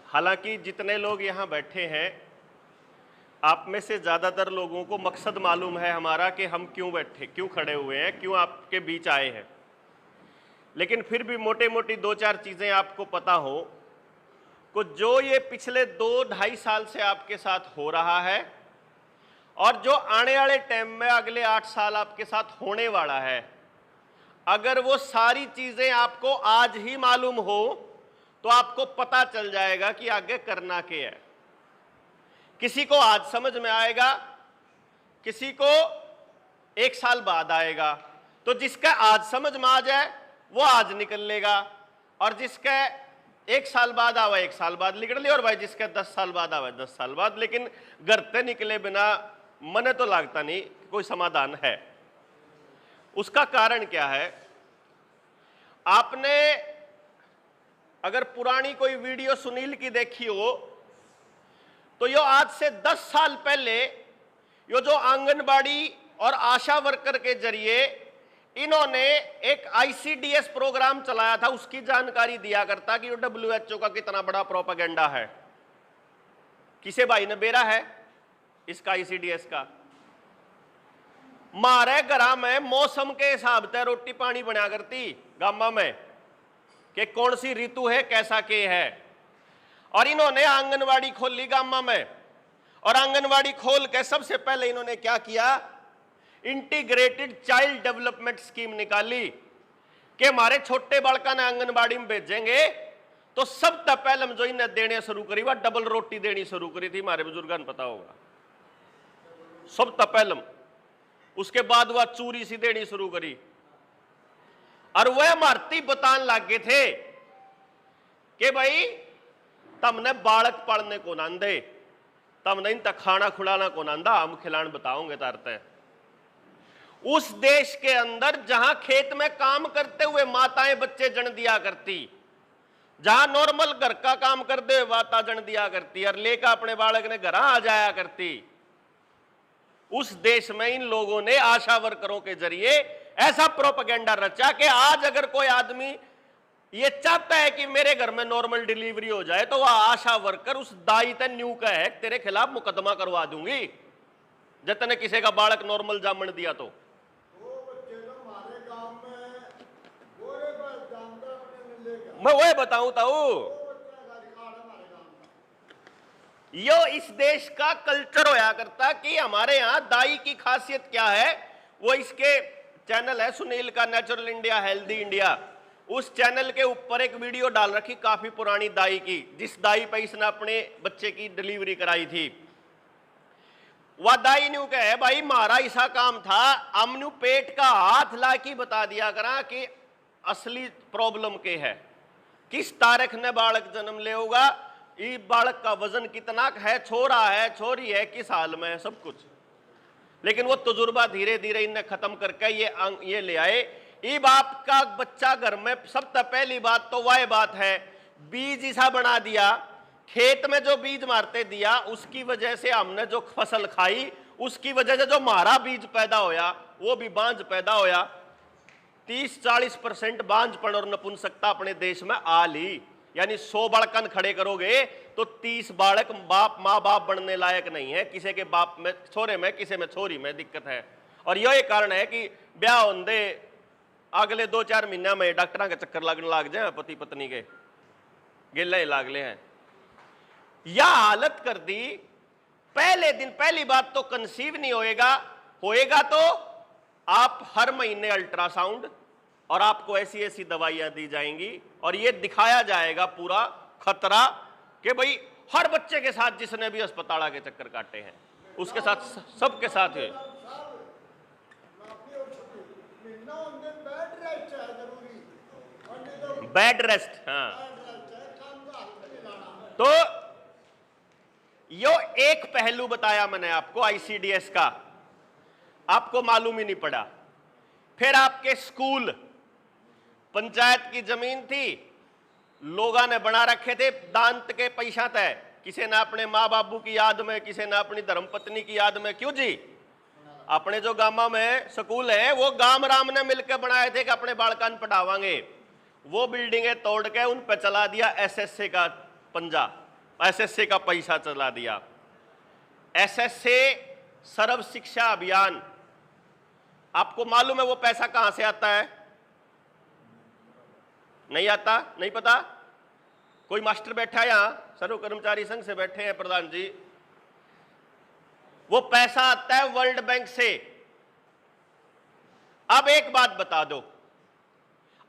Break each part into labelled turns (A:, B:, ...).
A: हालांकि जितने लोग यहाँ बैठे हैं, आप में से ज़्यादातर लोगों को मकसद मालूम है हमारा कि हम क्यों बैठे, क्यों खड़े हुए हैं, क्यों आपके बीच आए हैं। लेकिन फिर भी मोटे मोटी दो चार चीज़ें आपको पता हो कि जो ये पिछले 2-2.5 साल से आपके साथ हो रहा है और जो आने वाले टाइम में अगले 8 साल आपके साथ होने वाला है, अगर वो सारी चीज़ें आपको आज ही मालूम हो तो आपको पता चल जाएगा कि आगे करना क्या है। किसी को आज समझ में आएगा, किसी को 1 साल बाद आएगा। तो जिसका आज समझ में आ जाए वो आज निकल लेगा, और जिसका 1 साल बाद आवे 1 साल बाद निकल ले, और भाई जिसका 10 साल बाद आवे 10 साल बाद। लेकिन घर से निकले बिना मने तो लगता नहीं कोई समाधान है। उसका कारण क्या है? आपने अगर पुरानी कोई वीडियो सुनील की देखी हो तो यो आज से 10 साल पहले यो जो आंगनबाड़ी और आशा वर्कर के जरिए इन्होंने एक ICDS प्रोग्राम चलाया था, उसकी जानकारी दिया करता कि WHO का कितना बड़ा प्रोपेगेंडा है। किसे भाई ने बेरा है इसका ICDS का? मारे घरा में मौसम के हिसाब से रोटी पानी बना करती गामा में कि कौन सी ऋतु है, कैसा के है। और इन्होंने आंगनवाड़ी खोली गामा में, और आंगनवाड़ी खोल के सबसे पहले इन्होंने क्या किया, इंटीग्रेटेड चाइल्ड डेवलपमेंट स्कीम निकाली कि हमारे छोटे बालका ने आंगनबाड़ी में भेजेंगे तो सब तक पहले जो इन्हें देने शुरू करी वह डबल रोटी देनी शुरू करी थी। हमारे बुजुर्गों को पता होगा, सब तक पहले। उसके बाद वह चूरी सी देनी शुरू करी, और वह मारती बतान लग गए थे कि भाई तमने बालक पालने को ना दे, तमने इन तक खाना खुलाना को ना दा, हम खिलान बताओगे तारते। उस देश के अंदर जहां खेत में काम करते हुए माताएं बच्चे जन दिया करती, जहां नॉर्मल घर का काम करते हुए माता जन दिया करती और लेकर अपने बालक ने घर आ जाया करती, उस देश में इन लोगों ने आशा वर्करों के जरिए ऐसा प्रोपेगेंडा रचा कि आज अगर कोई आदमी ये चाहता है कि मेरे घर में नॉर्मल डिलीवरी हो जाए तो वह आशा वर्कर उस दाई ते न्यू का है तेरे खिलाफ मुकदमा करवा दूंगी जब तने किसी का बालक नॉर्मल जामन दिया तो। मैं वही बताऊं ताऊ, यो इस देश का कल्चर होया करता कि हमारे यहां दाई की खासियत क्या है। वो इसके चैनल है सुनील का, नेचुरल इंडिया हेल्दी इंडिया, उस चैनल के ऊपर एक वीडियो डाल रखी काफी पुरानी दाई की, जिस दाई पे इसने अपने बच्चे की डिलीवरी कराई थी। वह दाई न्यू कहे भाई मारा ऐसा काम था, हमने पेट का हाथ ला के बता दिया करा कि असली प्रॉब्लम के है, किस तारीख ने बालक जन्म ले होगा, ये बालक का वजन कितना है, छोरा है छोरी है, किस हाल में है, सब कुछ। लेकिन वो तजुर्बा धीरे धीरे इन्हें खत्म करके ये ले आए। ये बाप का बच्चा घर में सबसे पहली बात तो वह बात है, बीज ऐसा बना दिया, खेत में जो बीज मारते दिया उसकी वजह से हमने जो फसल खाई, उसकी वजह से जो हमारा बीज पैदा होया वो भी बांझ पैदा होया। 30-40% बांझपन और नपुंसकता अपने देश में आ ली। यानी 100 बालकन खड़े करोगे तो 30 बालक बाप माँ बाप बनने लायक नहीं है। किसी के बाप में छोरे में, किसी में छोरी में दिक्कत है। और यही कारण है कि ब्याह होंदे अगले 2-4 महीना में डॉक्टर के चक्कर लगने लग जाए, पति पत्नी के गिले लागले हैं। यह हालत कर दी। पहले दिन पहली बात तो कंसीव नहीं होएगा तो आप हर महीने अल्ट्रासाउंड और आपको ऐसी ऐसी दवाइयां दी जाएंगी और ये दिखाया जाएगा पूरा खतरा कि भाई हर बच्चे के साथ जिसने भी अस्पताल के चक्कर काटे हैं उसके साथ सबके साथ है। बेड रेस्ट, हाँ। तो यो एक पहलू बताया मैंने आपको ICDS का, आपको मालूम ही नहीं पड़ा। फिर आपके स्कूल, पंचायत की जमीन थी, लोगों ने बना रखे थे दांत के पैसा तय, किसी ने अपने माँ बाबू की याद में, किसी ने अपनी धर्मपत्नी की याद में। क्यों जी? अपने जो गामा में स्कूल है वो गाम राम ने मिलकर बनाए थे कि अपने बालकान पढ़ावांगे। वो बिल्डिंगें तोड़ के उन पर चला दिया SSA का पंजा एसएसए का पैसा चला दिया। एसएसए सर्व शिक्षा अभियान, आपको मालूम है वो पैसा कहां से आता है? नहीं आता? नहीं पता? कोई मास्टर बैठा है यहां, सर्व कर्मचारी संघ से बैठे हैं प्रधान जी, वो पैसा आता है वर्ल्ड बैंक से। अब एक बात बता दो,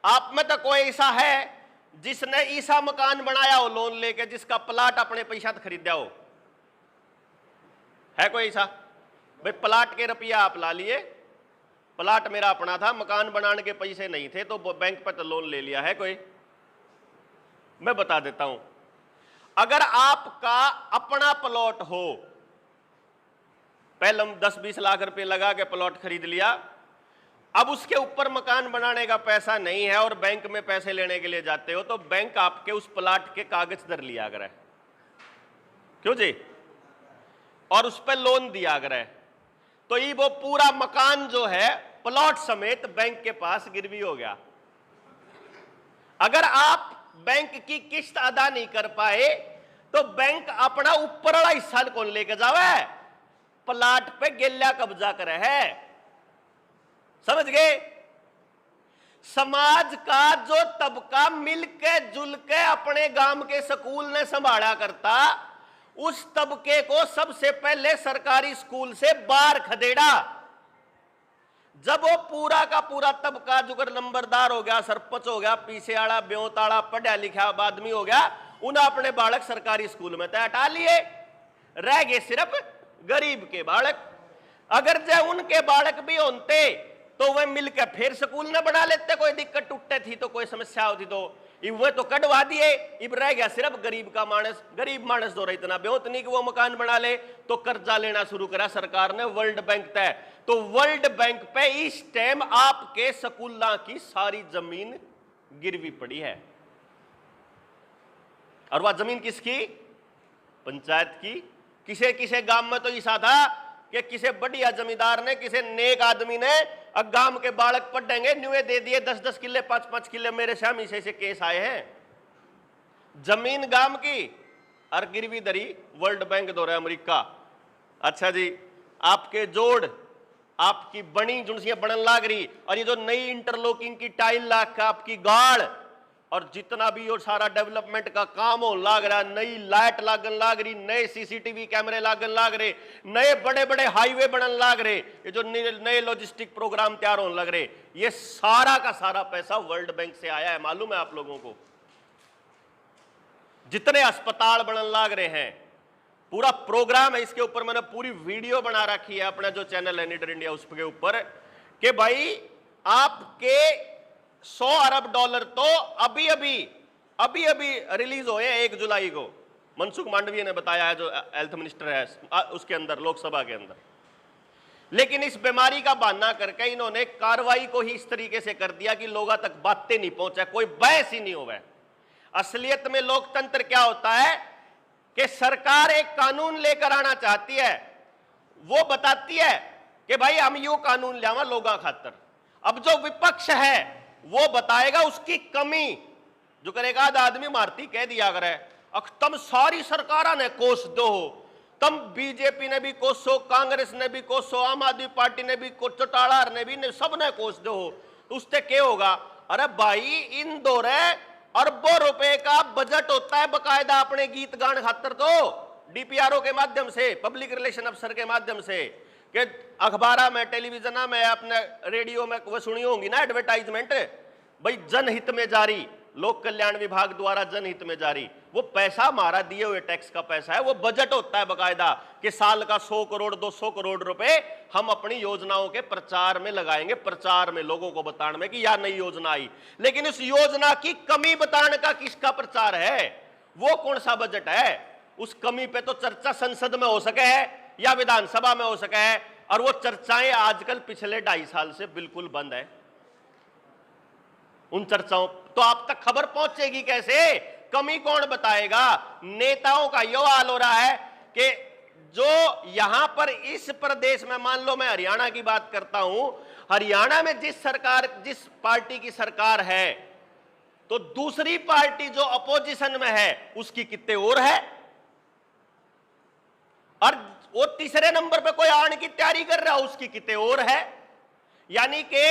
A: आप में तो कोई ऐसा है जिसने ऐसा मकान बनाया हो लोन लेके, जिसका प्लाट अपने पैसा से खरीदा हो? है कोई ऐसा? भाई प्लाट के रुपया आप ला लिए, प्लाट मेरा अपना था, मकान बनाने के पैसे नहीं थे तो बैंक पर तो लोन ले लिया है कोई? मैं बता देता हूं, अगर आपका अपना प्लॉट हो, पहले हम 10-20 लाख रुपए लगा के प्लॉट खरीद लिया, अब उसके ऊपर मकान बनाने का पैसा नहीं है और बैंक में पैसे लेने के लिए जाते हो, तो बैंक आपके उस प्लॉट के कागज दर लिया करे, क्यों जी, और उस पर लोन दिया करे, तो ये वो पूरा मकान जो है प्लॉट समेत बैंक के पास गिरवी हो गया। अगर आप बैंक की किस्त अदा नहीं कर पाए तो बैंक अपना ऊपर वाला हिस्सा कौन लेके जावे? प्लॉट पे गेल्या कब्जा करे है। समझ गए? समाज का जो तबका मिलके जुल के अपने गांव के स्कूल ने संभाला करता, उस तबके को सबसे पहले सरकारी स्कूल से बाहर खदेड़ा। जब वो पूरा का पूरा तबका जुगर नंबरदार हो गया, सरपंच हो गया, पीछे आड़ा ब्योताड़ा पढ़ा लिखा आदमी हो गया, उन्हें अपने बालक सरकारी स्कूल में तय हटा लिए, रह गए सिर्फ गरीब के बालक। अगर जो उनके बालक भी होते तो वह मिलकर फिर स्कूल न बना लेते, कोई दिक्कत टूटे थी तो कोई समस्या होती तो वह तो कटवा दिए, इब रह गया सिर्फ गरीब का मानस। गरीब मानस दो इतना बेहोत नहीं कि वो मकान बना ले, तो कर्जा लेना शुरू करा सरकार ने, वर्ल्ड बैंक तय। तो वर्ल्ड बैंक पे इस टाइम आपके स्कूलों की सारी जमीन गिरवी पड़ी है, और वह जमीन किसकी? पंचायत की। किसे किसे गांव में तो ऐसा था कि किसे बढ़िया जमींदार ने, किसे नेक आदमी ने गांव के बालक पढ़ेंगे न्यूए दे दिए 10-10 किले 5-5 किले। मेरे सामने ऐसे केस आए हैं, जमीन गांव की और गिरवी दरी वर्ल्ड बैंक दो रहे अमेरिका। अच्छा जी, आपके जोड़, आपकी बनी जुड़सियां बनन लाग रही, और ये जो नई इंटरलॉकिंग की टाइल लाग का आपकी गाड़, और जितना भी ये सारा डेवलपमेंट का काम हो लाग रहा, नई लाइट लागन लाग रही, नए सीसीटीवी कैमरे लागन लाग रहे, नए बड़े बड़े हाईवे बनन लाग रहे, ये जो नए लॉजिस्टिक प्रोग्राम तैयार होने लग रहे, ये सारा का सारा पैसा वर्ल्ड बैंक से आया है। मालूम है आप लोगों को? जितने अस्पताल बनन लाग रहे हैं, पूरा प्रोग्राम है, इसके ऊपर मैंने पूरी वीडियो बना रखी है अपना जो चैनल है नीडर इंडिया उसके ऊपर, कि भाई आपके $100 अरब तो अभी अभी रिलीज हुए 1 जुलाई को। मनसुख मांडविया ने बताया है, जो हेल्थ मिनिस्टर है उसके अंदर, लोकसभा के अंदर। लेकिन इस बीमारी का बहाना करके इन्होंने कार्रवाई को ही इस तरीके से कर दिया कि लोगों तक बातें नहीं पहुंचा, कोई बहस ही नहीं हो गया। असलियत में लोकतंत्र क्या होता है कि सरकार एक कानून लेकर आना चाहती है, वो बताती है कि भाई हम यू कानून लावा लोगों खातर। अब जो विपक्ष है वो बताएगा उसकी कमी, जो करेगा आदमी मारती कह दिया करे, तुम सारी सरकारा ने कोस दो, तुम बीजेपी ने भी कोसो, कांग्रेस ने भी कोसो, आम आदमी पार्टी ने भी, चौटाला ने भी, सब ने कोस दो, तो उससे क्या होगा? अरे भाई, इन दौरे अरबों रुपए का बजट होता है बकायदा अपने गीत गान खातर, तो डीपीआरओ के माध्यम से, पब्लिक रिलेशन अफसर के माध्यम से, कि अखबारा में, टेलीविजन में, अपने रेडियो में वो सुनी होंगी ना एडवर्टाइजमेंट, भाई जनहित में जारी, लोक कल्याण विभाग द्वारा जनहित में जारी। वो पैसा हमारा दिए हुए टैक्स का पैसा है, वो बजट होता है बकायदा कि साल का 100 करोड़ 200 करोड़ रुपए हम अपनी योजनाओं के प्रचार में लगाएंगे, प्रचार में लोगों को बताने में कि यह नई योजना आई। लेकिन इस योजना की कमी बताने का किसका प्रचार है? वो कौन सा बजट है? उस कमी पे तो चर्चा संसद में हो सके है या विधानसभा में हो सके है, और वो चर्चाएं आजकल पिछले 2.5 साल से बिल्कुल बंद है। उन चर्चाओं तो आप तक खबर पहुंचेगी कैसे? कमी कौन बताएगा? नेताओं का यो हाल हो रहा है कि जो यहां पर इस प्रदेश में, मान लो मैं हरियाणा की बात करता हूं, हरियाणा में जिस पार्टी की सरकार है, तो दूसरी पार्टी जो अपोजिशन में है उसकी कितने और है, और वो तीसरे नंबर पे कोई आने की तैयारी कर रहा है, उसकी किते और है। यानी कि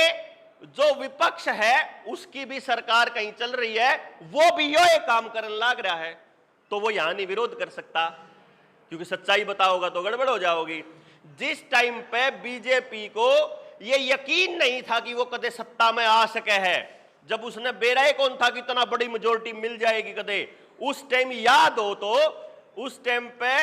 A: जो विपक्ष है उसकी भी सरकार कहीं चल रही है, वो भी यो एक काम करने लग रहा है, तो वो यहां नहीं विरोध कर सकता, क्योंकि सच्चाई बताओगा तो गड़बड़ हो जाओगी। जिस टाइम पे बीजेपी को ये यकीन नहीं था कि वो कदे सत्ता में आ सके है, जब उसने बेराए कौन था कि इतना बड़ी मेजोरिटी मिल जाएगी कदे, उस टाइम याद हो तो उस टाइम पे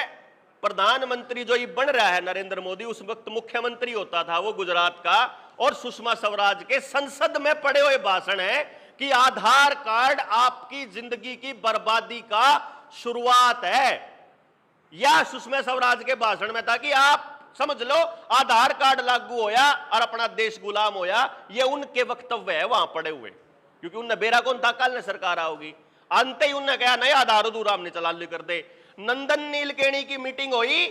A: प्रधानमंत्री जो ये बन रहा है नरेंद्र मोदी, उस वक्त मुख्यमंत्री होता था वो गुजरात का, और सुषमा स्वराज के संसद में पड़े हुए भाषण है कि आधार कार्ड आपकी जिंदगी की बर्बादी का शुरुआत है। या सुषमा स्वराज के भाषण में था कि आप समझ लो आधार कार्ड लागू होया और अपना देश गुलाम होया। ये उनके वक्तव्य है वहां पड़े हुए, क्योंकि उनने बेरा कौन था, कल ने सरकार आओगी, अंत ही उनने कहा नहीं आधार अधूरा हमने चला कर दे। नंदन नीलकेणी की मीटिंग हुई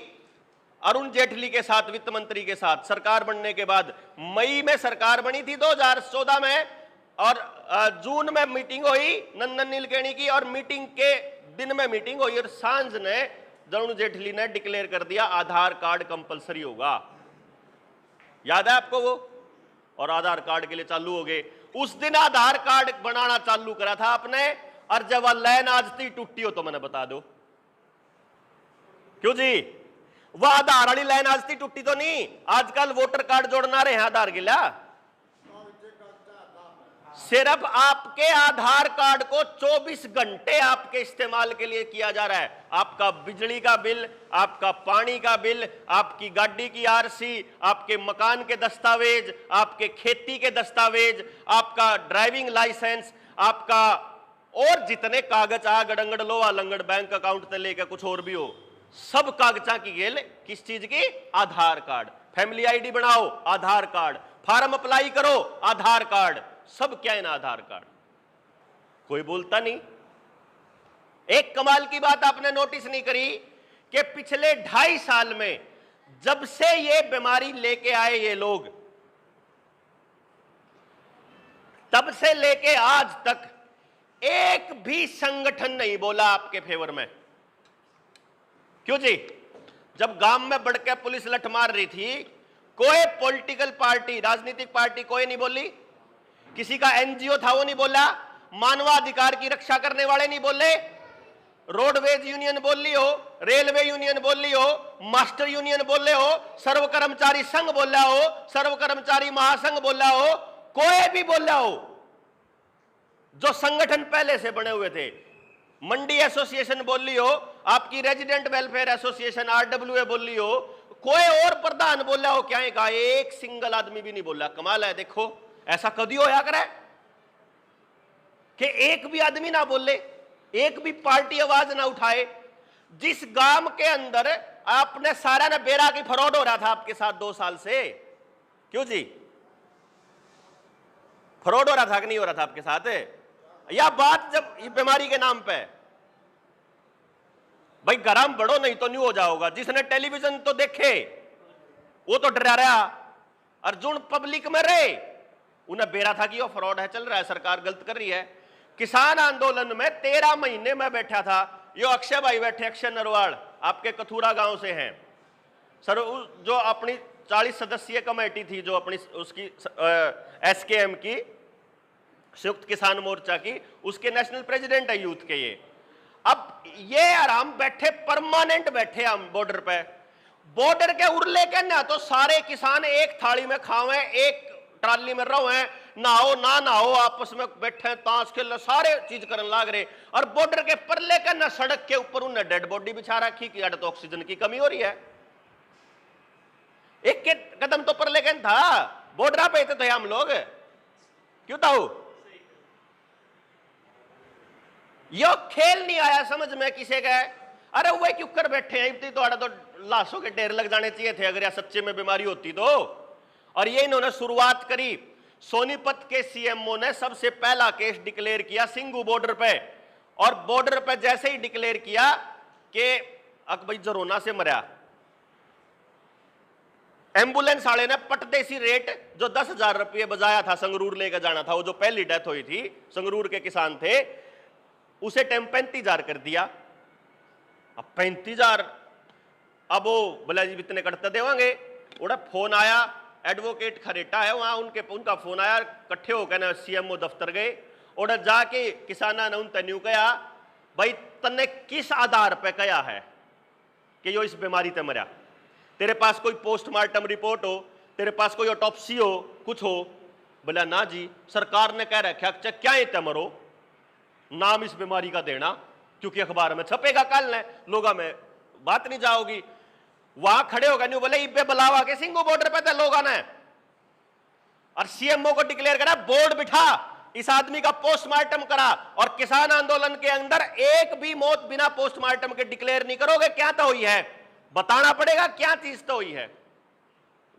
A: अरुण जेटली के साथ, वित्त मंत्री के साथ, सरकार बनने के बाद। मई में सरकार बनी थी 2014 में, और जून में मीटिंग हुई नंदन नीलकेणी की, और मीटिंग के दिन में मीटिंग हुई और सांझ ने अरुण जेटली ने डिक्लेयर कर दिया आधार कार्ड कंपलसरी होगा। याद है आपको वो? और आधार कार्ड के लिए चालू हो गए। उस दिन आधार कार्ड बनाना चालू करा था आपने, और जब वह लाइन आज थी टूटी हो तो मैंने बता दो क्यों जी? वह आधार वाली लाइन आज थी टूटी तो नहीं, आजकल वोटर कार्ड जोड़ना रहे हैं आधार के लिए। सिर्फ आपके आधार कार्ड को 24 घंटे आपके इस्तेमाल के लिए किया जा रहा है। आपका बिजली का बिल, आपका पानी का बिल, आपकी गाड़ी की आरसी, आपके मकान के दस्तावेज, आपके खेती के दस्तावेज, आपका ड्राइविंग लाइसेंस, आपका और जितने कागज आ गड़ंगड़ लोहा लंगड़ बैंक अकाउंट से लेकर कुछ और भी हो, सब कागजा की गेल किस चीज की? आधार कार्ड। फैमिली आईडी बनाओ, आधार कार्ड। फॉर्म अप्लाई करो, आधार कार्ड। सब क्या है ना आधार कार्ड। कोई बोलता नहीं। एक कमाल की बात आपने नोटिस नहीं करी कि पिछले 2.5 साल में जब से ये बीमारी लेके आए ये लोग, तब से लेके आज तक एक भी संगठन नहीं बोला आपके फेवर में। क्यों जी? जब गांव में बढ़ के पुलिस लठ मार रही थी, कोई पॉलिटिकल पार्टी, राजनीतिक पार्टी कोई नहीं बोली, किसी का एनजीओ था वो नहीं बोला, मानवाधिकार की रक्षा करने वाले नहीं बोले, रोडवेज यूनियन बोल ली हो, रेलवे यूनियन बोल ली हो, मास्टर यूनियन बोले हो, सर्व कर्मचारी संघ बोला हो, सर्व कर्मचारी महासंघ बोला हो, कोई भी बोला हो जो संगठन पहले से बने हुए थे। मंडी एसोसिएशन बोल ली हो, आपकी रेजिडेंट वेलफेयर एसोसिएशन आरडब्ल्यूए बोल ली हो, कोई और प्रधान बोला हो, क्या कहा? एक सिंगल आदमी भी नहीं बोला। कमाल है। देखो ऐसा कभी होया करे कि एक भी आदमी ना बोले, एक भी पार्टी आवाज ना उठाए। जिस गांव के अंदर आपने सारा ना बेरा की फ्रॉड हो रहा था आपके साथ 2 साल से, क्यों जी? फ्रॉड हो रहा था कि नहीं हो रहा था आपके साथ? या बात जब बीमारी के नाम पे, भाई गरम बढ़ो नहीं तो न्यू हो जाओगा। जिसने टेलीविजन तो देखे वो तो डरा रहा, अर्जुन पब्लिक में रहे, उन्हें बेरा था कि वो फ्रॉड है, चल रहा है, सरकार गलत कर रही है। किसान आंदोलन में 13 महीने में बैठा था। यो अक्षय भाई बैठे, अक्षय नरवाल, आपके कथूरा गांव से हैं सर। जो अपनी 40 सदस्यीय कमेटी थी, जो अपनी उसकी एसकेएम की, संयुक्त किसान मोर्चा की, उसके नेशनल प्रेसिडेंट है यूथ के ये। अब ये आराम बैठे, परमानेंट बैठे हम बॉर्डर पे, बॉर्डर के उरले के ना तो सारे किसान एक थाली में खावे, एक ट्राली में रहो हैं, नहाओ ना नहाओ, आपस में बैठे ताश खेल, सारे चीज करने लाग रहे। और बॉर्डर के परले के ना सड़क के ऊपर उन्हें डेड बॉडी बिछा रखी कि तो ऑक्सीजन की कमी हो रही है। एक के कदम तो परले के था, बॉर्डर पे थे हम लोग, क्यों था? यो खेल नहीं आया समझ में किसे का? अरे वो क्यों कर बैठे हैं, इतनी तो लाशों के ढेर लग जाने चाहिए थे अगर यह सच्चे में बीमारी होती तो। और ये इन्होंने शुरुआत करी। सोनीपत के सीएमओ ने सबसे पहला केस डिक्लेयर किया सिंगू बॉर्डर पे, और बॉर्डर पे जैसे ही डिक्लेयर किया कि अकबई जरोना से मरा, एम्बुलेंस वाले ने पटदेसी रेट जो 10,000 रुपये बजाया था, संगरूर लेकर जाना था, वो जो पहली डेथ हुई थी, संगरूर के किसान थे, उसे टाइम 35,000 कर दिया। अब 35,000 अब वो बोला जी इतने कटते देवांगे। उड़ा फोन आया, एडवोकेट खरेटा है वहां, उनका फोन आया, इकट्ठे होकर ना सीएमओ दफ्तर गए। उड़ा जाके किसाना ने उनसे न्यू कहा भाई तन्ने किस आधार पे कहा है कि यो इस बीमारी ते मरा? तेरे पास कोई पोस्टमार्टम रिपोर्ट हो, तेरे पास कोई ऑटोप्सी हो, कुछ हो? बोला ना जी, सरकार ने कह रखा क्या है ते मरो, नाम इस बीमारी का देना, क्योंकि अखबार में छपेगा कल ने, लोगा में बात नहीं जाओगी। वहां खड़े होगा नहीं, बोले इबे बुलावा के सिंगू बॉर्डर पे थे लोगों ने, और सीएमओ को डिक्लेयर करा बोर्ड बिठा, इस आदमी का पोस्टमार्टम करा, और किसान आंदोलन के अंदर एक भी मौत बिना पोस्टमार्टम के डिक्लेयर नहीं करोगे, क्या तो हुई है? बताना पड़ेगा क्या चीज तो हुई है।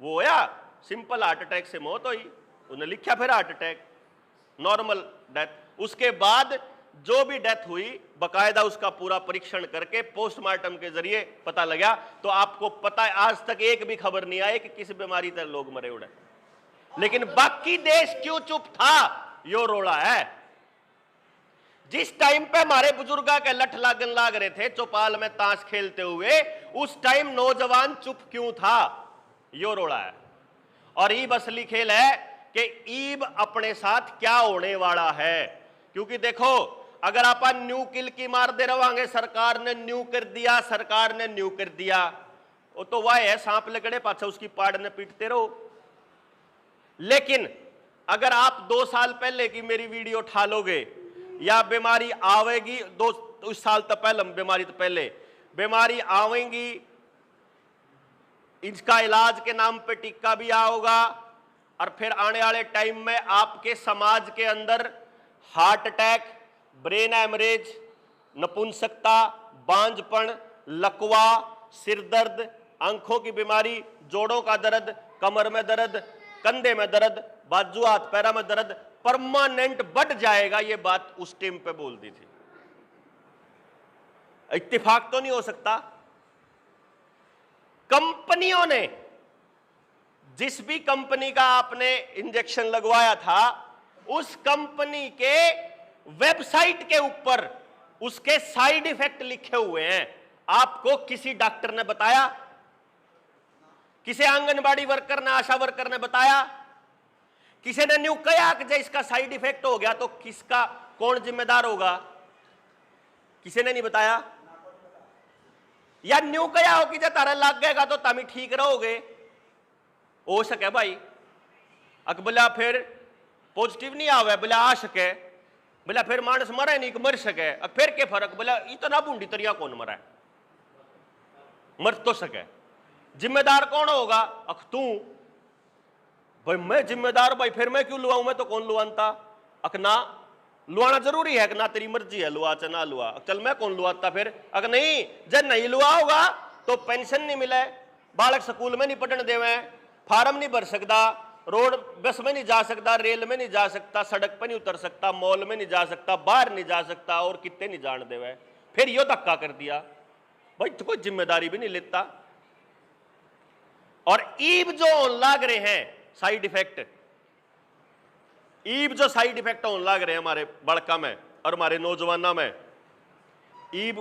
A: वो होया सिंपल हार्ट अटैक से मौत हुई, उन्हें लिखा फिर हार्ट अटैक, नॉर्मल डेथ। उसके बाद जो भी डेथ हुई बकायदा उसका पूरा परीक्षण करके पोस्टमार्टम के जरिए पता लगा। तो आपको पता है आज तक एक भी खबर नहीं आई कि किस बीमारी से लोग मरे उड़े, लेकिन बाकी देश क्यों चुप था, यो रोड़ा है। जिस टाइम पे हमारे बुजुर्ग के लठ लागन लाग रहे थे चौपाल में ताश खेलते हुए, उस टाइम नौजवान चुप क्यों था, यो रोड़ा है। और ईब असली खेल है कि ईब अपने साथ क्या होने वाला है। क्योंकि देखो अगर आप न्यू किल की मार दे रहोगे, सरकार ने न्यू कर दिया, सरकार ने न्यू कर दिया, वो तो वह है सांप लगड़े पाछे उसकी पाड़ ने पीटते रहो। लेकिन अगर आप 2 साल पहले की मेरी वीडियो उठा लोगे, या बीमारी आवेगी 2 साल तक पहले, बीमारी तो पहले बीमारी आवेगी, इसका इलाज के नाम पे टिक्का भी आओगा, और फिर आने वाले टाइम में आपके समाज के अंदर हार्ट अटैक, ब्रेन एमरेज, नपुंसकता, बांझपन, लकवा, सिर दर्द, आंखों की बीमारी, जोड़ों का दर्द, कमर में दर्द, कंधे में दर्द, बाजू हाथ पैरा में दर्द परमानेंट बढ़ जाएगा। ये बात उस टाइम पे बोल दी थी। इत्तेफाक तो नहीं हो सकता। कंपनियों ने, जिस भी कंपनी का आपने इंजेक्शन लगवाया था, उस कंपनी के वेबसाइट के ऊपर उसके साइड इफेक्ट लिखे हुए हैं। आपको किसी डॉक्टर ने बताया? किसी आंगनबाड़ी वर्कर ने, आशा वर्कर ने बताया? किसी ने न्यू कहा कि जब इसका साइड इफेक्ट हो गया तो किसका, कौन जिम्मेदार होगा? किसी ने नहीं बताया। या न्यू कहा हो कि जब तारा लग गएगा तो तुम ठीक रहोगे, हो सके भाई। अकबला फिर पॉजिटिव नहीं आवे, बोला आ सके, बोला फिर मानस मरे नहीं कि मर सके, अब फिर क्या फर्क? बोला इतना बूंदी तरिया कौन मरा है, मर तो सके, जिम्मेदार कौन होगा? अख तू भाई, मैं जिम्मेदार भाई, फिर मैं क्यों लुआऊं? मैं तो कौन लुआता? अक ना लुआना जरूरी है कि ना, तेरी मर्जी है लुआ च ना लुआ, चल मैं कौन लुआता फिर? अगर नहीं, जब नहीं लुआ होगा तो पेंशन नहीं मिले, बालक स्कूल में नहीं पढ़ने देवे, फार्म नहीं भर सकता, रोड बस में नहीं जा सकता, रेल में नहीं जा सकता, सड़क पर नहीं उतर सकता, मॉल में नहीं जा सकता, बाहर नहीं जा सकता, और कितने नहीं जान देवे। फिर यो धक्का कर दिया भाई, तो कोई जिम्मेदारी भी नहीं लेता। और ईब जो लाग रहे हैं साइड इफेक्ट, ईब जो साइड इफेक्ट होने लग रहे हैं हमारे बड़का में और हमारे नौजवानों में, ईब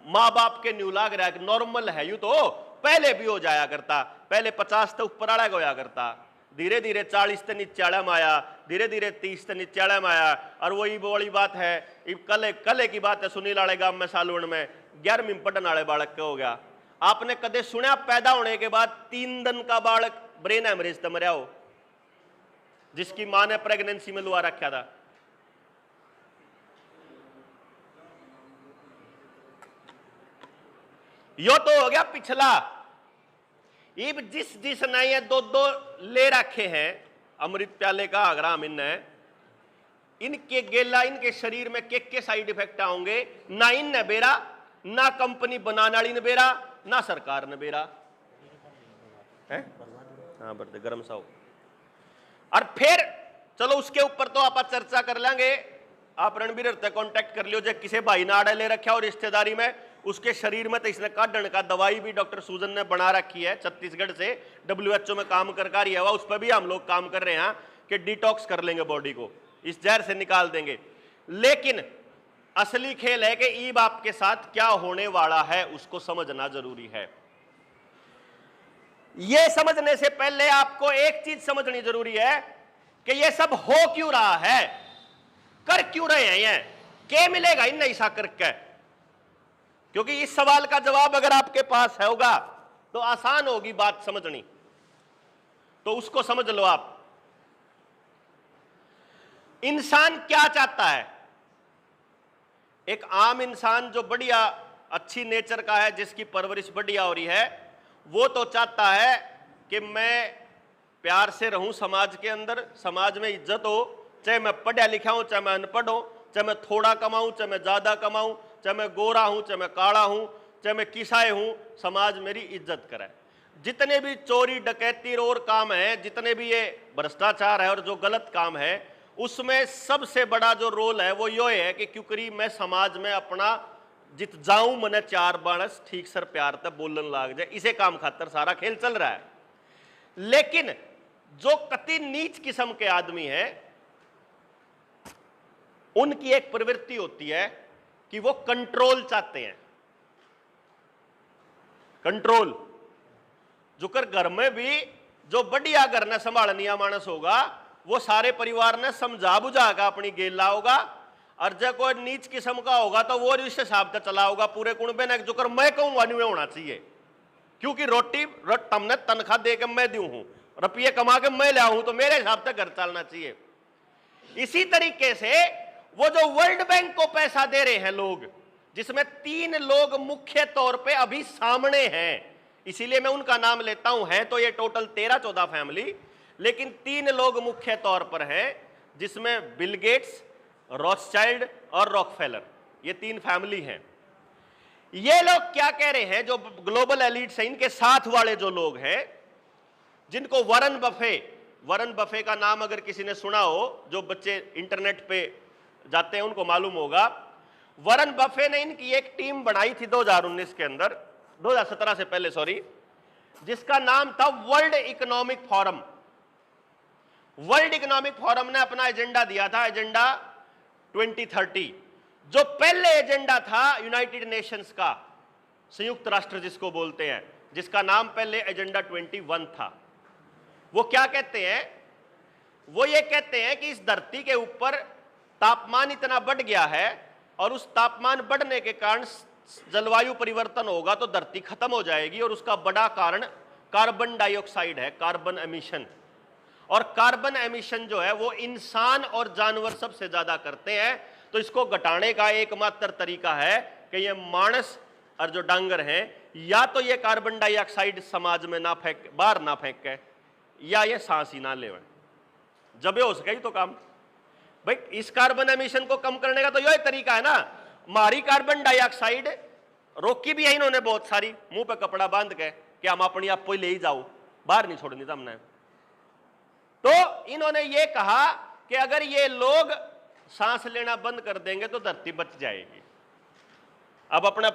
A: माँ बाप के न्यू लाग रहा है कि नॉर्मल है, यू तो पहले भी हो जाया करता, पहले 50 से ऊपर आड़ा होया करता, धीरे धीरे 40 से नीचे आड़ा में आया, धीरे धीरे 30 से नीचे आड़ा में आया। और वही बड़ी बात है, कले की बात है, सुनील वाले गांव में सालवन में 11वीं पढ़ने वाले बालक का हो गया। आपने कदे सुना पैदा होने के बाद 3 दिन का बालक ब्रेन हेमरेज से मरा हो, जिसकी मां ने प्रेगनेंसी में लुआ रखा था? यो तो हो गया पिछला। इब जिस ने ये 2 ले रखे हैं अमृत प्याले का आग्राम, इनके गेला, इनके शरीर में के साइड इफेक्ट आएंगे, ना इन ने बेरा, ना कंपनी बनाने वाली ने बेरा, ना सरकार ने बेरा है। हाँ बरदे गरम साओ। और फिर चलो उसके ऊपर तो आप चर्चा कर लेंगे। आप रणबीर से कांटेक्ट कर लियो, जो किसी भाई ने आड़े ले रखा हो रिश्तेदारी में, उसके शरीर में तो इसने काटने का दवाई भी डॉक्टर सूजन ने बना रखी है, छत्तीसगढ़ से WHO में काम कर रही है, उस पर भी हम लोग काम कर रहे हैं कि डिटॉक्स कर लेंगे बॉडी को, इस जहर से निकाल देंगे। लेकिन असली खेल है कि ईब आपके साथ क्या होने वाला है, उसको समझना जरूरी है। यह समझने से पहले आपको एक चीज समझनी जरूरी है कि यह सब हो क्यों रहा है, कर क्यों रहे हैं, ये क्या मिलेगा इन ऐसा करके। क्योंकि इस सवाल का जवाब अगर आपके पास है होगा तो आसान होगी बात समझनी, तो उसको समझ लो आप। इंसान क्या चाहता है? एक आम इंसान जो बढ़िया अच्छी नेचर का है, जिसकी परवरिश बढ़िया हो रही है, वो तो चाहता है कि मैं प्यार से रहूं समाज के अंदर, समाज में इज्जत हो, चाहे मैं पढ़ा लिखा हूं चाहे मैं अनपढ़ हूं, चाहे मैं थोड़ा कमाऊं चाहे मैं ज्यादा कमाऊं, चाहे मैं गोरा हूं चाहे मैं काला हूं, चाहे मैं किसाए हूं, समाज मेरी इज्जत करे। जितने भी चोरी डकैती और काम है, जितने भी ये भ्रष्टाचार है और जो गलत काम है, उसमें सबसे बड़ा जो रोल है वो यो है कि क्योंकि मैं समाज में अपना जित जाऊं मने चार बाणस ठीक सर प्यार तक बोलन लाग जाए, इसे काम खातर सारा खेल चल रहा है। लेकिन जो कति नीच किस्म के आदमी हैं, उनकी एक प्रवृत्ति होती है कि वो कंट्रोल चाहते हैं। कंट्रोल जोकर घर में भी जो बढ़िया घर ने संभालनिया मानस होगा, वो सारे परिवार ने समझा बुझाकर अपनी गेल लाओगा, और जब कोई नीच किस्म का होगा तो वो इस हिसाब से चला होगा पूरे कुणबे ने, जो कर मैं कहूंगा नहीं होना चाहिए, क्योंकि रोटी तुमने तनख्वाह दे के मैं दूं हूं, रुपये कमा के मैं लाऊं, तो मेरे हिसाब से घर चलना चाहिए। इसी तरीके से वो जो वर्ल्ड बैंक को पैसा दे रहे हैं लोग, जिसमें 3 लोग मुख्य तौर पे अभी सामने हैं, इसीलिए मैं उनका नाम लेता हूं, है तो ये टोटल 13-14 फैमिली, लेकिन 3 लोग मुख्य तौर पर हैं, जिसमें बिल गेट्स, रॉथस्चाइल्ड और रॉकफेलर, ये 3 फैमिली हैं। ये लोग क्या कह रहे हैं, जो ग्लोबल एलिट्स हैं, इनके साथ वाले जो लोग हैं, जिनको वॉरेन बफे का नाम अगर किसी ने सुना हो, जो बच्चे इंटरनेट पे जाते हैं उनको मालूम होगा। वॉरेन बफे ने इनकी एक टीम बनाई थी 2019 के अंदर, 2017 से पहले सॉरी, जिसका नाम था world economic forum. World economic forum ने अपना एजेंडा दिया था, एजेंडा 2030, जो पहले एजेंडा था यूनाइटेड नेशंस का, संयुक्त राष्ट्र जिसको बोलते हैं, जिसका नाम पहले एजेंडा 21 था। वो क्या कहते हैं? वो ये कहते हैं कि इस धरती के ऊपर तापमान इतना बढ़ गया है, और उस तापमान बढ़ने के कारण जलवायु परिवर्तन होगा तो धरती खत्म हो जाएगी, और उसका बड़ा कारण कार्बन डाइऑक्साइड है, कार्बन एमिशन। और कार्बन एमिशन जो है वो इंसान और जानवर सबसे ज्यादा करते हैं, तो इसको घटाने का एकमात्र तरीका है कि ये मानस और जो डांगर हैं, या तो ये कार्बन डाइऑक्साइड समाज में ना फेंक, बाहर ना फेंके, या ये सांस ही ना ले, जब ये हो सके तो काम। भाई इस कार्बन एमिशन को कम करने का तो यही तरीका है ना, मारी कार्बन डाइऑक्साइड रोकी भी है इन्होंने बहुत सारी, मुंह पे कपड़ा बांध के कि हम अपनी आप ले ही जाओ, बाहर नहीं छोड़नी था हमने। तो इन्होंने ये कहा कि अगर ये लोग सांस लेना बंद कर देंगे तो धरती बच जाएगी। अब अपना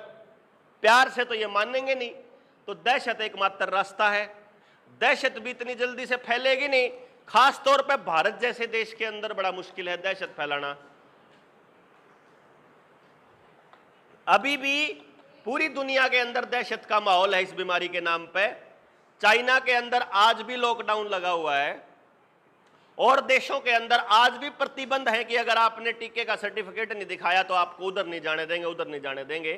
A: प्यार से तो ये मानेंगे नहीं, तो दहशत एकमात्र रास्ता है। दहशत भी इतनी जल्दी से फैलेगी नहीं, खास तौर पे भारत जैसे देश के अंदर बड़ा मुश्किल है दहशत फैलाना। अभी भी पूरी दुनिया के अंदर दहशत का माहौल है इस बीमारी के नाम पे। चाइना के अंदर आज भी लॉकडाउन लगा हुआ है, और देशों के अंदर आज भी प्रतिबंध है कि अगर आपने टीके का सर्टिफिकेट नहीं दिखाया तो आपको उधर नहीं जाने देंगे, उधर नहीं जाने देंगे।